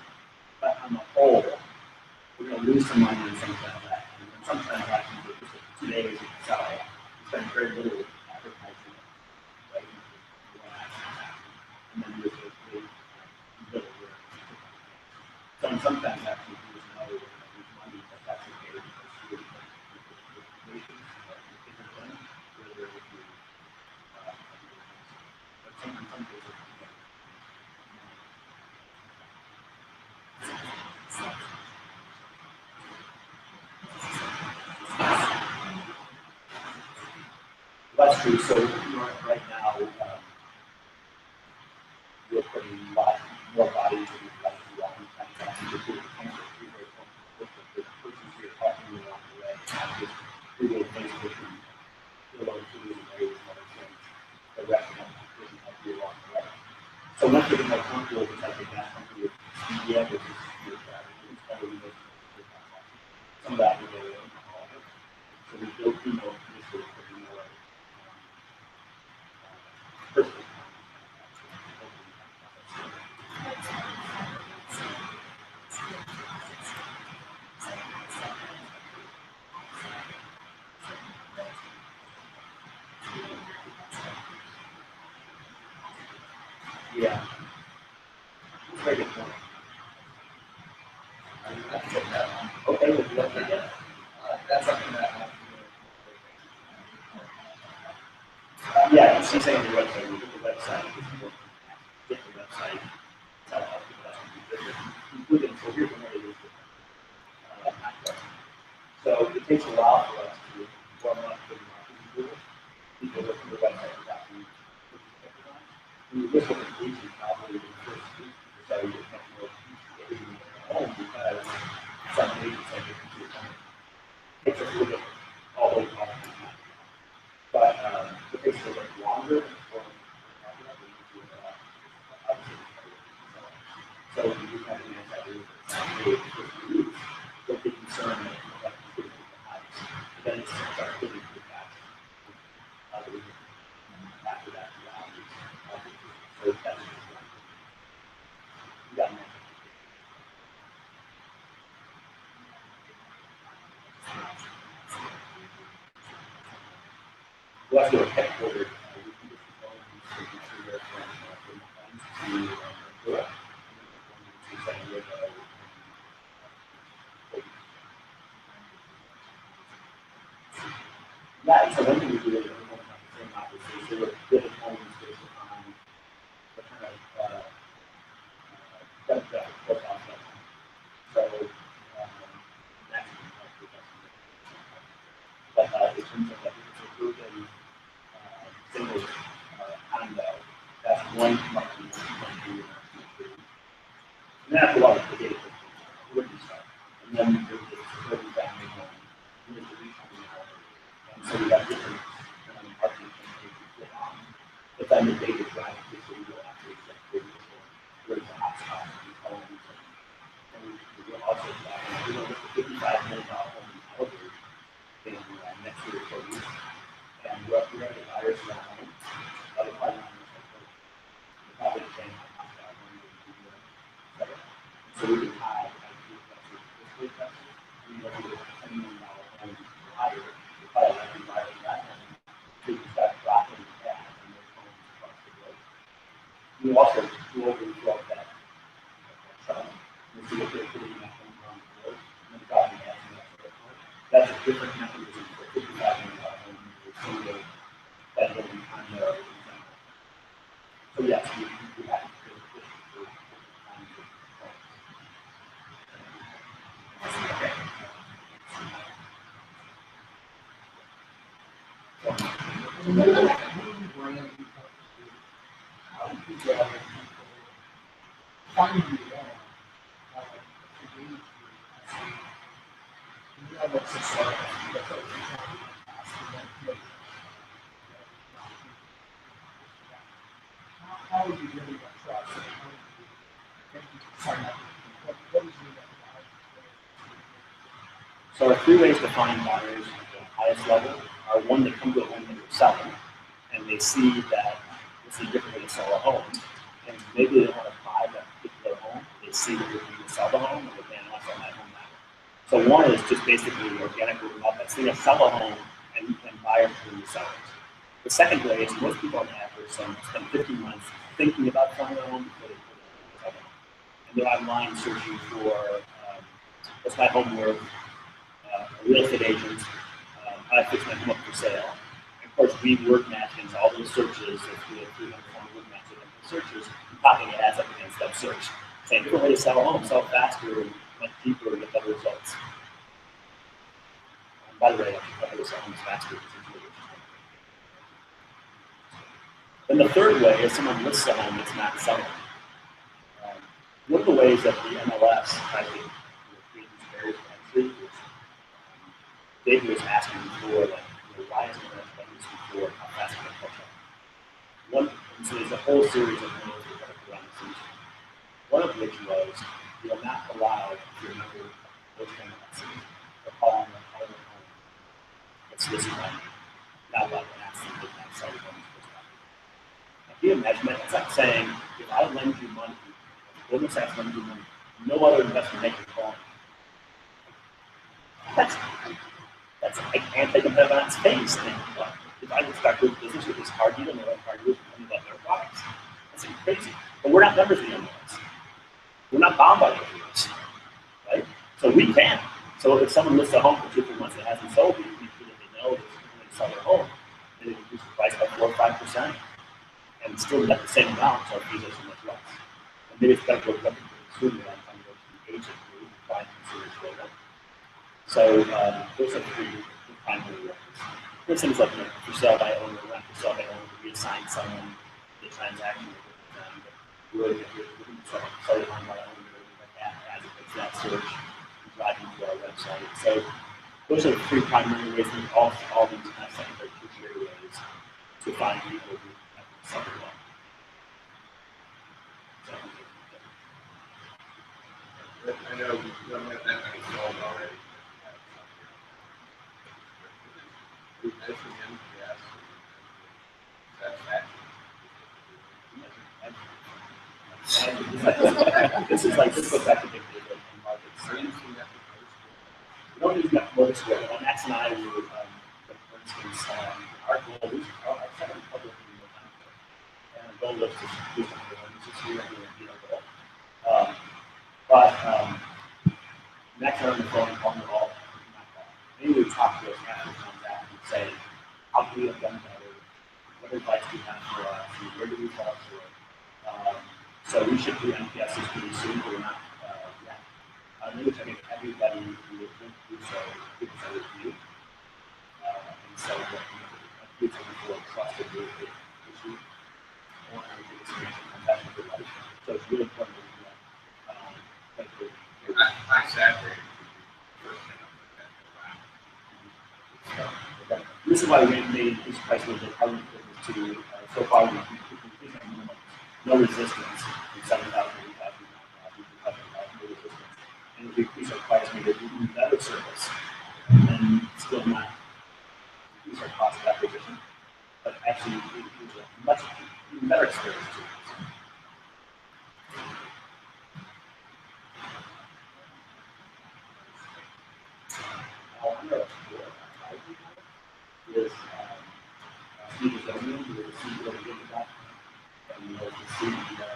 But on the whole, we're going to lose some money in some transactions. And some transactions are just 2 days you can sell it. You spend very little advertising, right? And then you're the middle where some transactions you lose another way to lose money, but that's okay because you're the different thing where there would be but some cases that's true. So right now, we're putting a lot more bodies in the walking transactions. We're doing the persons here talking along the way, not just Google, Facebook, and Zillow, and various other things that recommend doesn't help you along the way. So once you get more comfortable with like the gas company with media, which is your probably some of that will go in. So we built this sort of pretty more personal. Yeah. It's a very good point. Okay, would you like to get That's something that. yeah, she's saying the website, we get the website, get the website, tell how people that can be different, including, so here's another use of so it takes a while for us to warm up to the marketing tools. People look at the website without the when you look at the page, probably the first week or so, you have more everything at home because some pages have different to your phone. It takes us a little bit all the way off the time. But it takes a little bit longer for so you do have to manage that really don't be concerned that you could the highs. Then it's start getting to the facts. After that, so that's you got it. We'll have to do a headquartered. Yeah, so one thing we do is same offices, so we're good at homes based on what kind of demographic profile. So that's but in terms of like it's a group and single condo, that's one marketing and then after a while the data would be stuff. And then there's the security family home, and there's the recoming home. And so we have different marketing campaigns we put on. But then the data drive is so we go after exactly where's the hotspot of these homes. And we will also with the $55 million home in Calgary in next year for you. And we're going to get buyers in that home. Other part of the probably the same so we can hide we know $10 million home higher, the probably like to buy that home. So you can start dropping that and those homes across the road. You also go over and drop that trunk. And so if they're putting that home on the road, and then dropping that in that road. That's a different mechanism for $55 million home than a single bedroom condo. So yes, we have to create efficiency for kinds of finding you one, the age you know what's just that's what we're trying to ask and then make how would you really want trust and how would you get people to sign up? What is your methodology? So our three ways to find buyers at the highest level are one, that come to a home that we're selling, and they see that it's a different way to sell a home, and maybe they don't want to buy that particular home. They see that we're going to sell the home, and they can't sell that home now. So one is just basically organic word of mouth. That's going to sell a home and buyers through the sellers. The second way is most people on average spend 15 months thinking about selling a home before they put it on the home. And they're online searching for what's my home worth, a real estate agent, how to fix my home up for sale. And of course, we word match against all those searches. If we have 300 word match against the searches, popping it adds up against that search. Saying different way to sell a home, sell faster, and much deeper, and get better results. And by the way, better to sell homes faster. Then the third way is someone lists a home that's not selling. One of the ways that the MLS tries to create these barriers to entry is David was asking before, like, why isn't it done this before? How fast can I catch up? And so there's a whole series of rules that are around the season. One of which was you are not allowed to remember those kind of messages or calling them all the home. It's this one. Not allowed to ask them to not sell the home. Can you imagine that? It's like saying, if I lend you money, Goldman Sachs lends you money, no other investment bank can call me. That's I can't take a bet on its face thing. But if I just start doing business with this card dealer, know what card dealers and about their products. That's crazy. But we're not members of the MLS. We're not bound by those rules, right? So we can. So if someone lists a home for 2 or 3 months that hasn't sold, we feel that they know that they're going to sell their home, and they reduce the price by 4 or 5%. And still get the same amount, so our fees are so much less. And maybe it's better to look up to the consumer than to go to the agent who find consumers for them. So those are three primary ways. There's things like for sale by owner, rent for sale by owner, to reassign someone the transaction with them. But really, if you're looking to sell it on by owner, like that as it gets that search, driving to our website. So those are the three primary ways, and all these kind of secondary, tertiary ways to find people who something like I know we don't have that many sold already. We mentioned NPS. this is like, this goes back to big data and markets. Are you seeing that? We don't use that promoter score. When Max and I were, for instance, our goal is our second public and the goal was to do something this year and we goal. But Max and I on the phone calling it all. Maybe we talk to us after it comes out and say, how can we have done better? What advice do you have for us? Where do we fall short? So we should do NPSs pretty soon, but we're not yet. Which I think everybody who would think do so gives a review. And so it's a trusted issue. Or everything is compassion for life. So it's really important to do that. I sat there. This is why we made this price was to so far we no resistance in 7,000, 8,000, 9,000, no resistance. And if we increase our price, we get even better service and still not increase our cost of acquisition, but actually it's a much even better experience too. Is Steve Zonian, who is the CEO of Gigabyte, and he was the CEO of the CEO of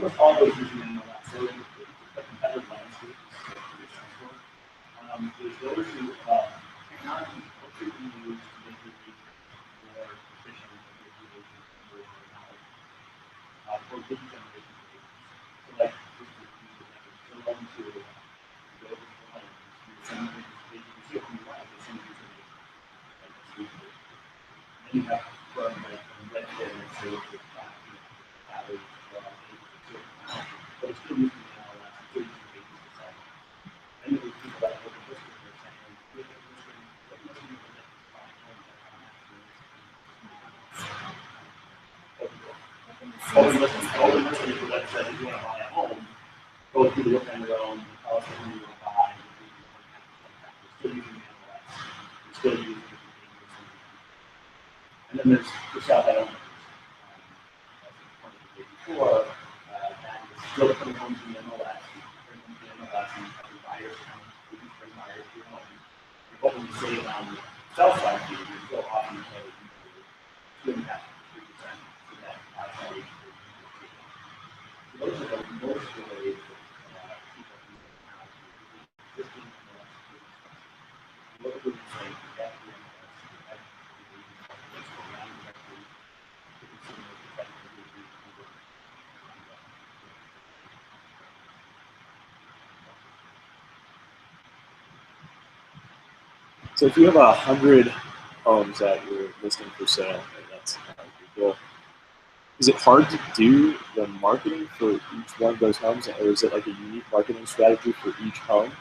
almost always using MLS. So it's a competitive landscape. There's those who technology what should be used to make your lead more efficient and make your lead more knowledge. For lead generation agents. So like just to use an example, so to go to the line, you send them they can see it from your line, they send you to the like a sweet. Then you have from like red there and say with your average but it's still using the MLS, it's still using agents to sell. And then there's people that open history and they're saying, we have history, but it doesn't mean that it's fine. Open history is what says if you want to buy a home, go through the look on your own, tell us what you want to buy. We're still using the MLS. We're still using the agents. And then there's the sell by owners. Before, that is still putting homes in the MLS, bring them to the MLS, and having buyers come, we can bring buyers to your home. You're hoping to save on the sell side fee, you still often pay 2.5% to 3% for that outside agent. So those are the most of the ways that people use technology. Existing MLS. What would you say for that? So if you have 100 homes that you're listing for sale, and that's your goal, is it hard to do the marketing for each one of those homes, or is it like a unique marketing strategy for each home?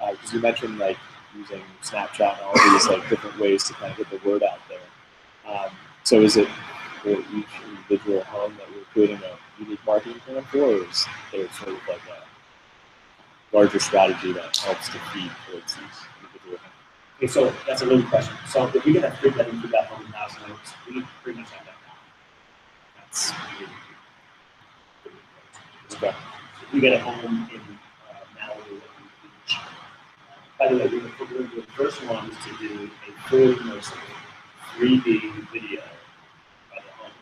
Because you mentioned like using Snapchat and all these like different ways to kind of get the word out there. So is it for each individual home that you're creating a unique marketing plan for, or is there sort of like a larger strategy that helps to feed towards these individual homes? Okay, so that's a really good question. So if we get a 3-bedroom, 2-bathroom house, we pretty much have that now. That's Okay. if we get a home in Malibu Beach. By the way, we were the first ones to do a full immersive 3D video of the home.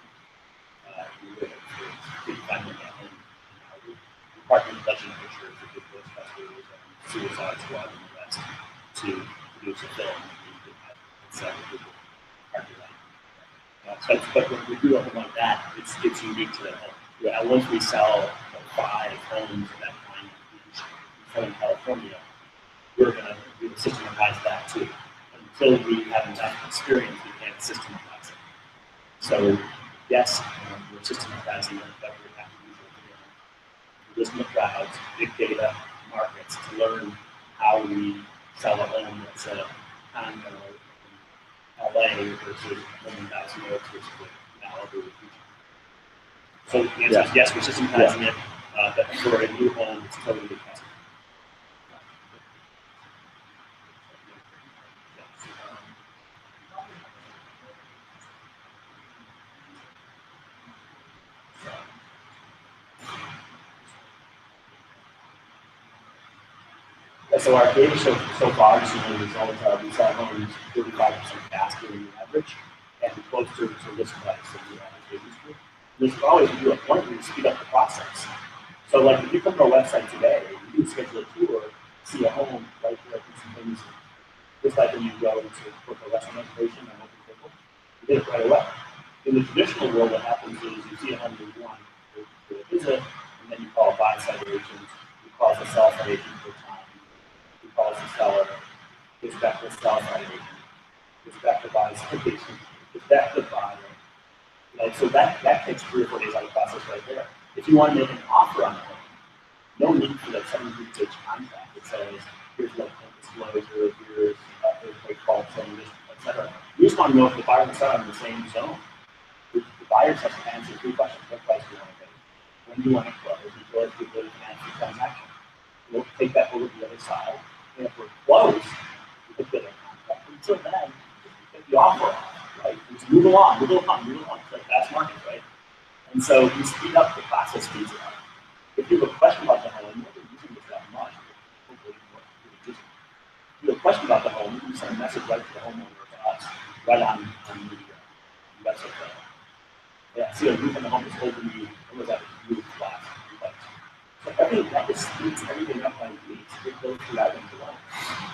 We were finally that home in Malibu. We partnered with Legend Pictures, who did Ghostbusters and Suicide Squad and the rest, to produce a film. But when we do a home like that, it's unique to that home. Yeah, once we sell 5 homes of that kind each in Southern California, we're going to systematize that too. Until we have enough experience, we can't systematize it. So yes, we're systematizing it, but we have to use it. Listen to crowds, big data, markets to learn how we sell a home that's a condo in LA versus $1,000 versus Malibu. So the answer is yes, we're systematizing it, but for a new home, it's totally custom. So our data show so far, just the results are we sell homes 35% faster than the average, and closer to list price than the average industry. There's always a do appointment to speed up the process. So like if you come to our website today, you can schedule a tour, see a home, right there, do some things. Just like when you go to book a restaurant reservation on OpenTable, you get it right away. In the traditional world, what happens is you see a home you want, you do a visit, and then you call a buy-side agent, you call the sell-side agent for time. Calls the seller, gets back to the sell-side agent, gets back to the buy-side agent, gets back to the buyer. Like, so that takes 3 or 4 days out of the process right there. If you want to make an offer on a home, no need for that 72-page contract that says, here's what disclosure, here's earthquake fault zone, etc. You just want to know if the buyer and the seller are in the same zone. The buyer has to answer 3 questions. What price do you want to pay? When do you want to close? Before the ability to answer the transaction. We'll take that over to the other side. And if we're close, we could get a contract. Until then, get the offer off, right? Just move along. It's like fast market, right? And so we speed up the process, speeds it up. If you have a question about the home, we're using this that much. If you have a question about the home, you can send a message right to the homeowner to us, right on the website. Yeah, see a roof on the home is open. What was that? Roof last. that just speeds everything up by weeks. It goes through that into one.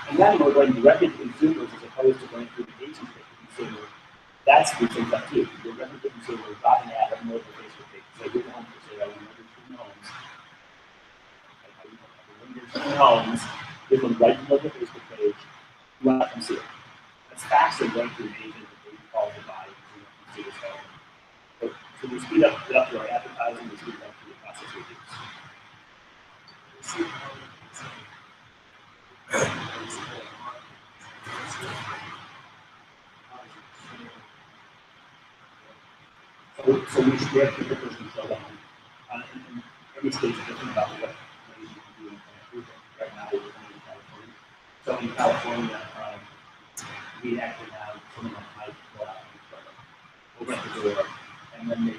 And then we're going directly to consumers as opposed to going through the agents to consumer. That speeds things up too. You're directly to consumer, drop an ad on the Facebook page. So you're home for sale, you're homes. Give them right to the Facebook page. You want to come see it. It's faster than going through an agent that they call to buy and see this home. So we speed up through our advertising, we speed up through the process we do. So we should have the person control on. And every state is different about what you can do in Vancouver. Right now, we're in California. So in California, we actually have someone like Mike go out and open up the door, and then they,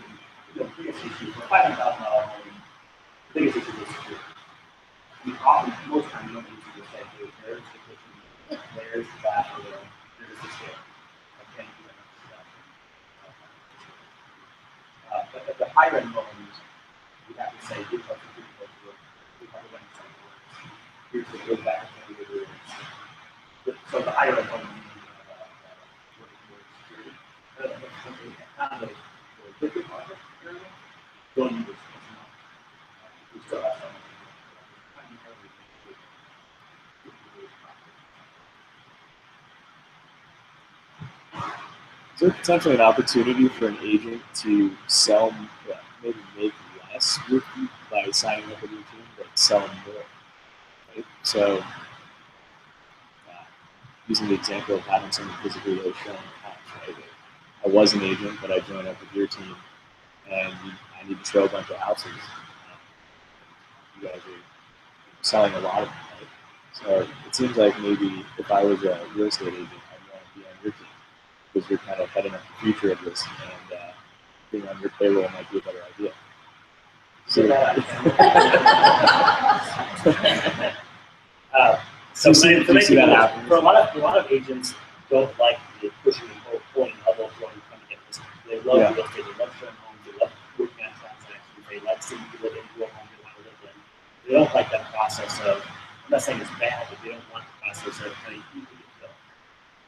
the biggest issue for $500,000 home, the biggest issue is security. We often, most times, we don't need to just say, hey, there's the kitchen, there's the bathroom, there's the stair. Okay, but at the higher end homes, we have to say, here's what the people do, here's how the rent works, here's the good back and the good. So the higher end homes, kind of the bigger project area, don't use this. We still have some. Is there potentially an opportunity for an agent to sell, maybe make less with you by signing up with your team, but sell more? Right? So, using the example of having someone physically there showing the house, right? I was an agent, but I joined up with your team, and I need to show a bunch of houses. You guys are selling a lot of them, right? So it seems like maybe if I was a real estate agent, I'd want to be on your team, because you're kind of heading up the future of this, and being on your payroll might be a better idea. So, So happen? For a lot of agents don't like the pushing and pulling levels when you come to get this. They love real estate, they love showing homes, they love working on transactions, they like seeing people live into a home they want to live in. They don't like that process of, I'm not saying it's bad, but they don't want the process of how you get built,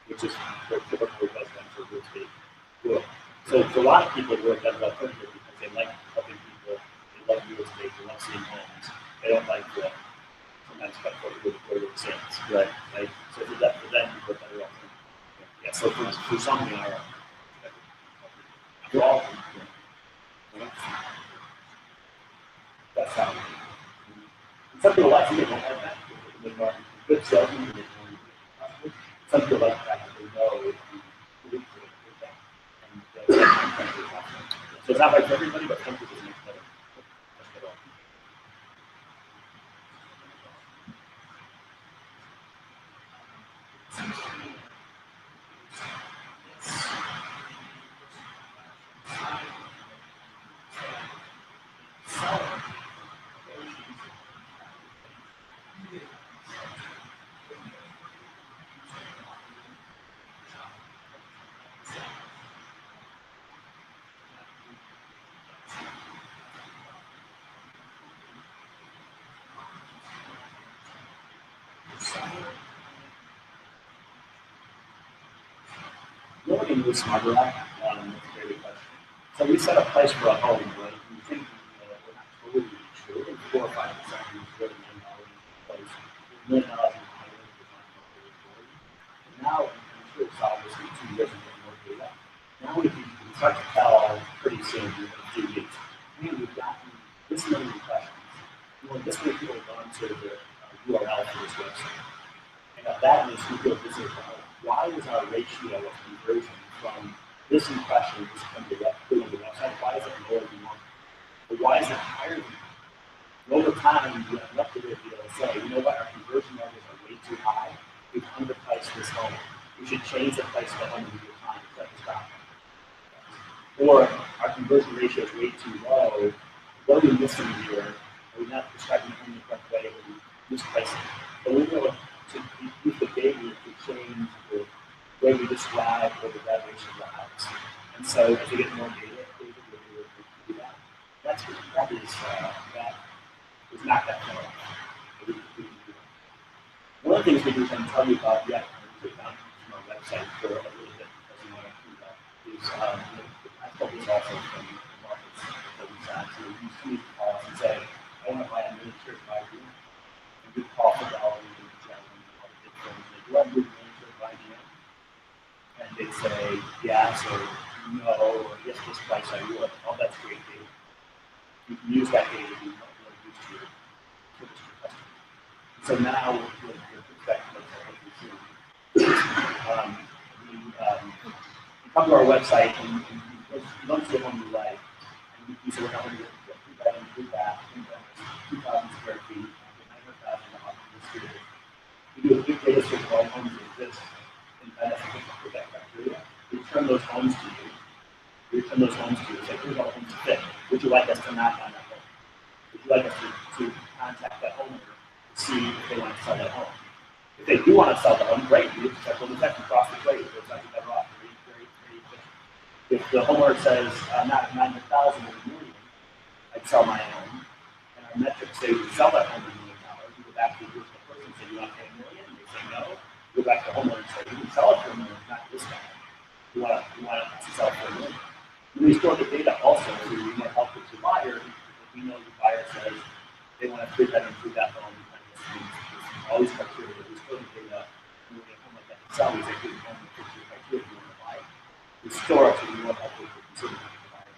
which is what typical residential real estate world. So for a lot of people, we're a better alternative because they like helping people, they love real estate, they love seeing homes. They don't like the sometimes cut for sales, right? So for them, we're better off. Yeah. So for some, we are. For all of them, that's how. Some people like to get more like that. They are good salesmen. Some people like the fact that they know if you look for it, so it's not right for everybody, but some people make better. Looking with Smarter App, that's a very good question. So we set a price for a home, right? We think we're not totally sure. 4 or 5% is really $1 million place. $1 million in hiring is not. Now, I'm sure it's obviously 2 years and more data. Now we can start to tell pretty soon, in a few weeks, man, we've gotten this many questions. This many people have gone to the URL for this website. And that means we feel this is why is our ratio of conversion from this impression to come to the website, why is it lower than normal? Or why is it higher than normal? Over time, you have enough to be able to say, you know what, our conversion levels are way too high. We've underpriced this home. We should change the price of the home in your time to set this down. Or our conversion ratio is way too low. What are we missing here? Are we not describing it in the correct way? Are we mispricing? But we know to use the data to change the way we describe or the valuation of the house. And so as we get more data, we'll be able to do that. That is not that far off. One of the things we can tell you about, yeah, we found from our website for a little bit, as you want to do that, is I focus also from the markets that we sat to. You see call us and say, I want to buy a miniature IBM. And we call for the hourly they do have good miniature IBM. And they say yes or no, or yes, this price I would. All that's great data. You can use that data to be really used to your customer. So now, with respect to what we see, you come to our website and you don't see a home you like, and you say, we're not going to get 2 bedroom, 3 bath, 2,000 square feet, $900,000 this year. We do a big data search of all homes that exist in benefit with that criteria. We return those homes to you. Say, here's all the homes that fit. Would you like us to knock on that home? Would you like us to contact that homeowner to see if they want to sell that home? If they do want to sell the home, great. You just check, well, the second cross the trade. It's actually better off. Very efficient. If the homeowner says, not 900,000 or $1 million, I'd sell my home. And our metrics say we sell that home $1 million. You go back to the person and say, you want to pay $1 million? And they say no. You go back to the homeowner and say, you can sell it for $1 million, not this guy. You want to sell it for $1 million. And we store the data also so we might help with the buyer. If we know the buyer says they want to 3 bedroom, 3 bath home, all these criteria. We store the data. When we get home like that to sell, we say, here's the home that fits your criteria if you want to buy it. We store it so we know how to consider the buyer.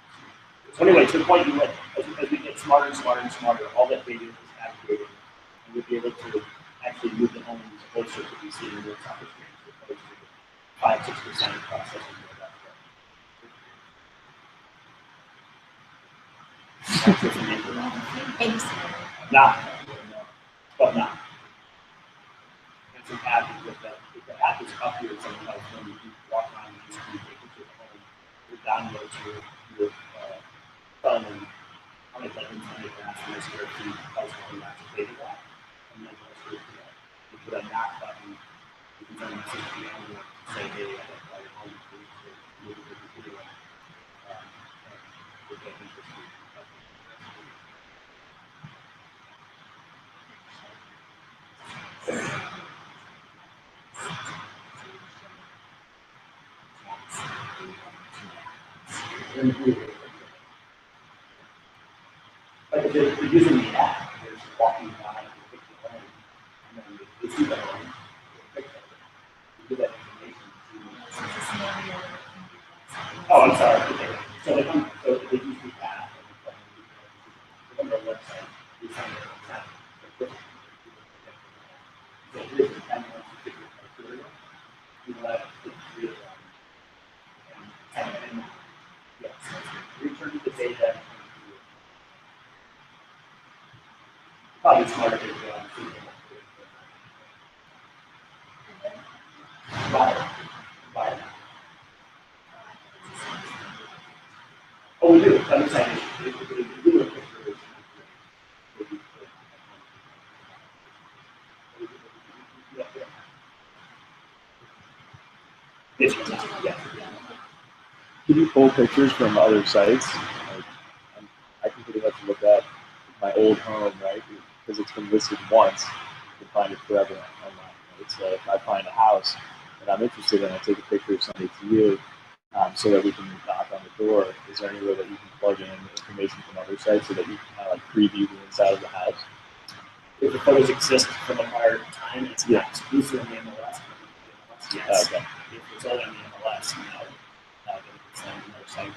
So anyway, to the point you went, as we get smarter and smarter and smarter, all that data is aggregated, and we'll be able to actually move the homes closer to we see in the opportunity as opposed to 5-6% processing. Not, but not. It's an app with that. If the app is up here, something like when you walk around and just take pictures of home, you download your phone and how many bedrooms, how many baths, how many square feet, price point, you have to pay for that, and then you put a knock button. You can send a message to the owner, say, hey, I got to buy your home, please move it to the video, and we'll get interest. But if they're using the app, they're just walking by and pick the home, and then they see the home, they pick it. You give that information to. Oh, I'm sorry. Okay. So they come. So they use the app. They come to our website. We find their app. So here's the 10 months to pick your criteria. You let it pick 3 of them. And yes, return the data. Probably smarter to go on buyer. Oh, we do. I'm excited. We do a picture. Yeah. Can you pull pictures from other sites? Like, I can pretty much look at my old home, right? Because it's been listed once, you can find it forever online. Right? So if I find a house that I'm interested in, I take a picture, send it to you, so that we can knock on the door. Is there any way that you can plug in information from other sites so that you can kind of like preview the inside of the house? If the photos exist from a prior time, it's not exclusive in the MLS. Yes. Okay. If it's only in the MLS, no. Then it's on another site.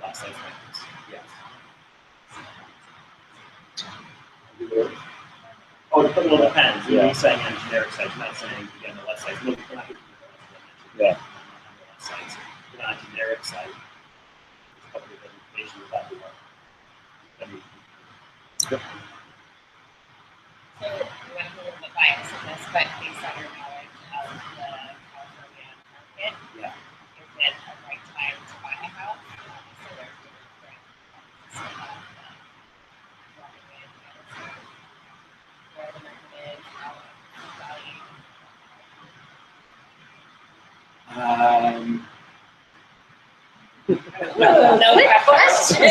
Last site, yes. Oh, it well depends. Yeah. You're saying on generic sites, you're not saying again MLS sites. Look, we're not Yeah. MLS sites. We're not a generic site. There's a couple of information about the market. Yep. So we went a little bit biased in this, but based on your knowledge of the California market, Yeah. is it a right time to buy a house? So there's different where the market is, how value. No question.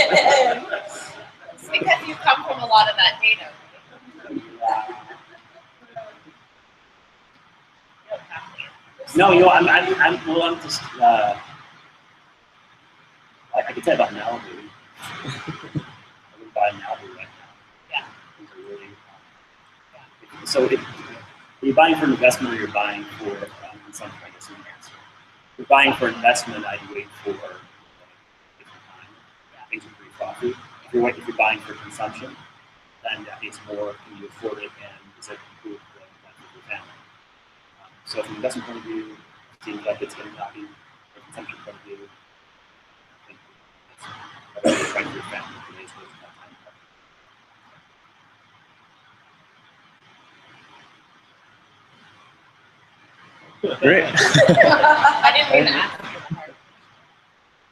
because you come from a lot of that data. No, I'm just, I can say about Malibu. I would buy Malibu right now. Yeah. These are really, so if you're buying for an investment or you're buying for consumption, I guess, if you're buying for investment, I'd wait for different time. Things are pretty frothy. If you're buying for consumption, then it's more, can you afford it, and is it improve the life of your family? So from an investment point of view, it seems like it's going to not be, from a consumption point of view, I think that's right for your family in today's world. Great. I didn't mean to ask.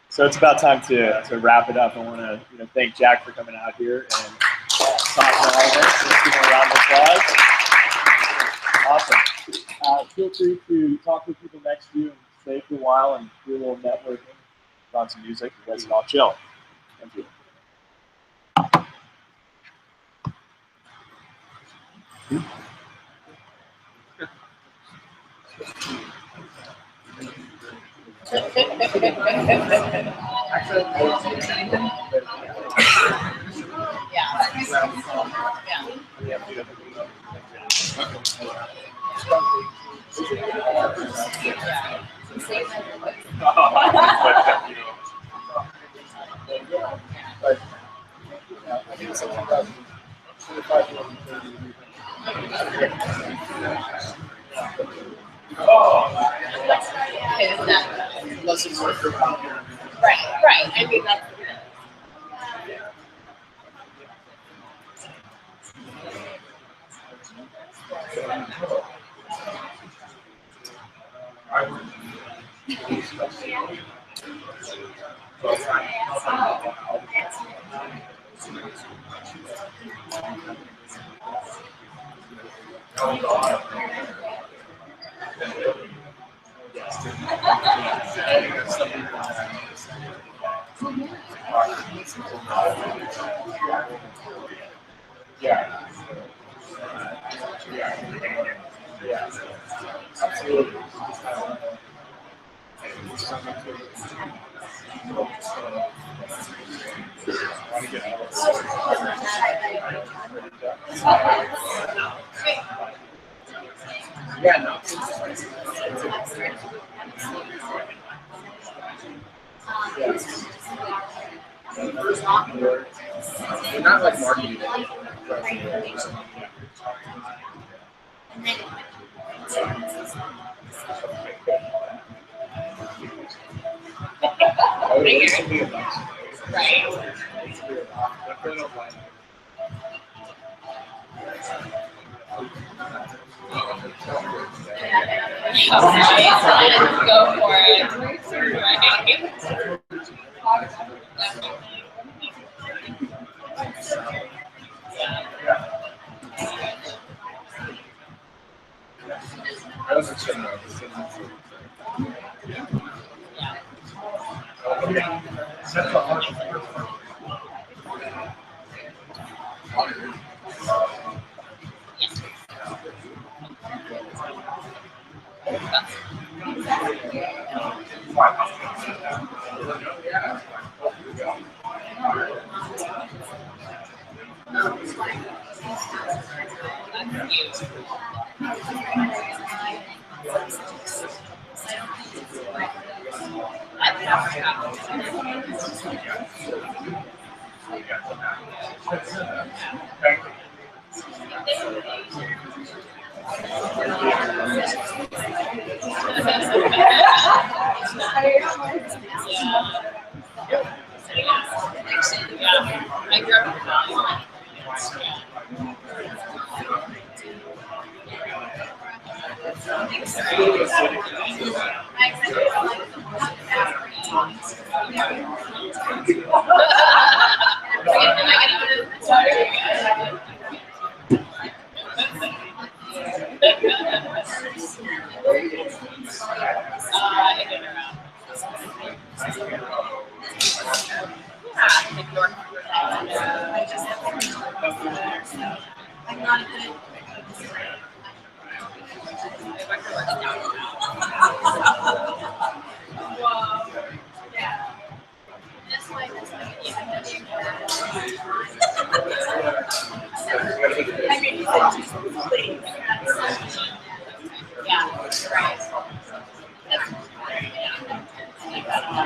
So it's about time to wrap it up. I want to thank Jack for coming out here and talking to all of us. Let's give him a round of applause. Awesome. Feel free to talk with people next to you and stay for a while and do a little networking, put on some music, and let's all chill. Thank you. Right. I mean, that's Not like marketing. go for it. Ignore. So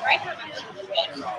right now I'm actually looking.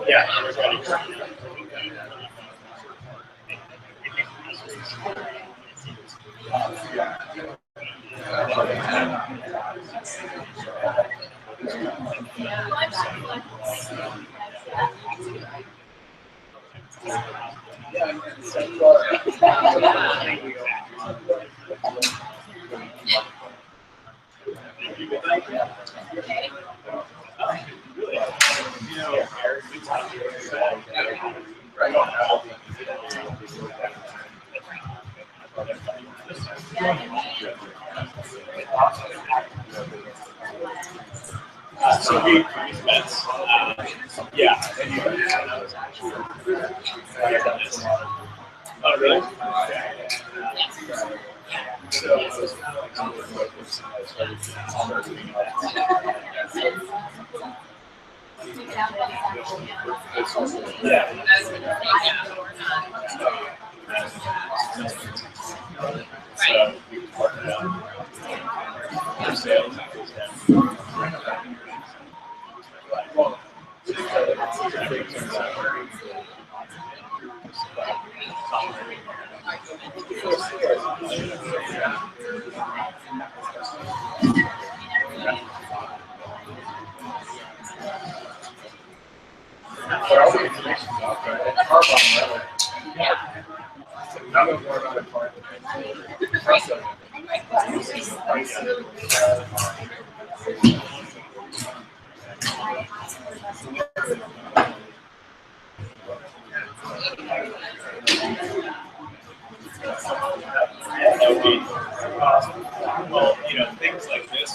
Yeah, I had no idea. So we met, yeah. Oh, really? So it was kind of like some of the focus, and I started doing So we partnered up for sales. Well, things like this.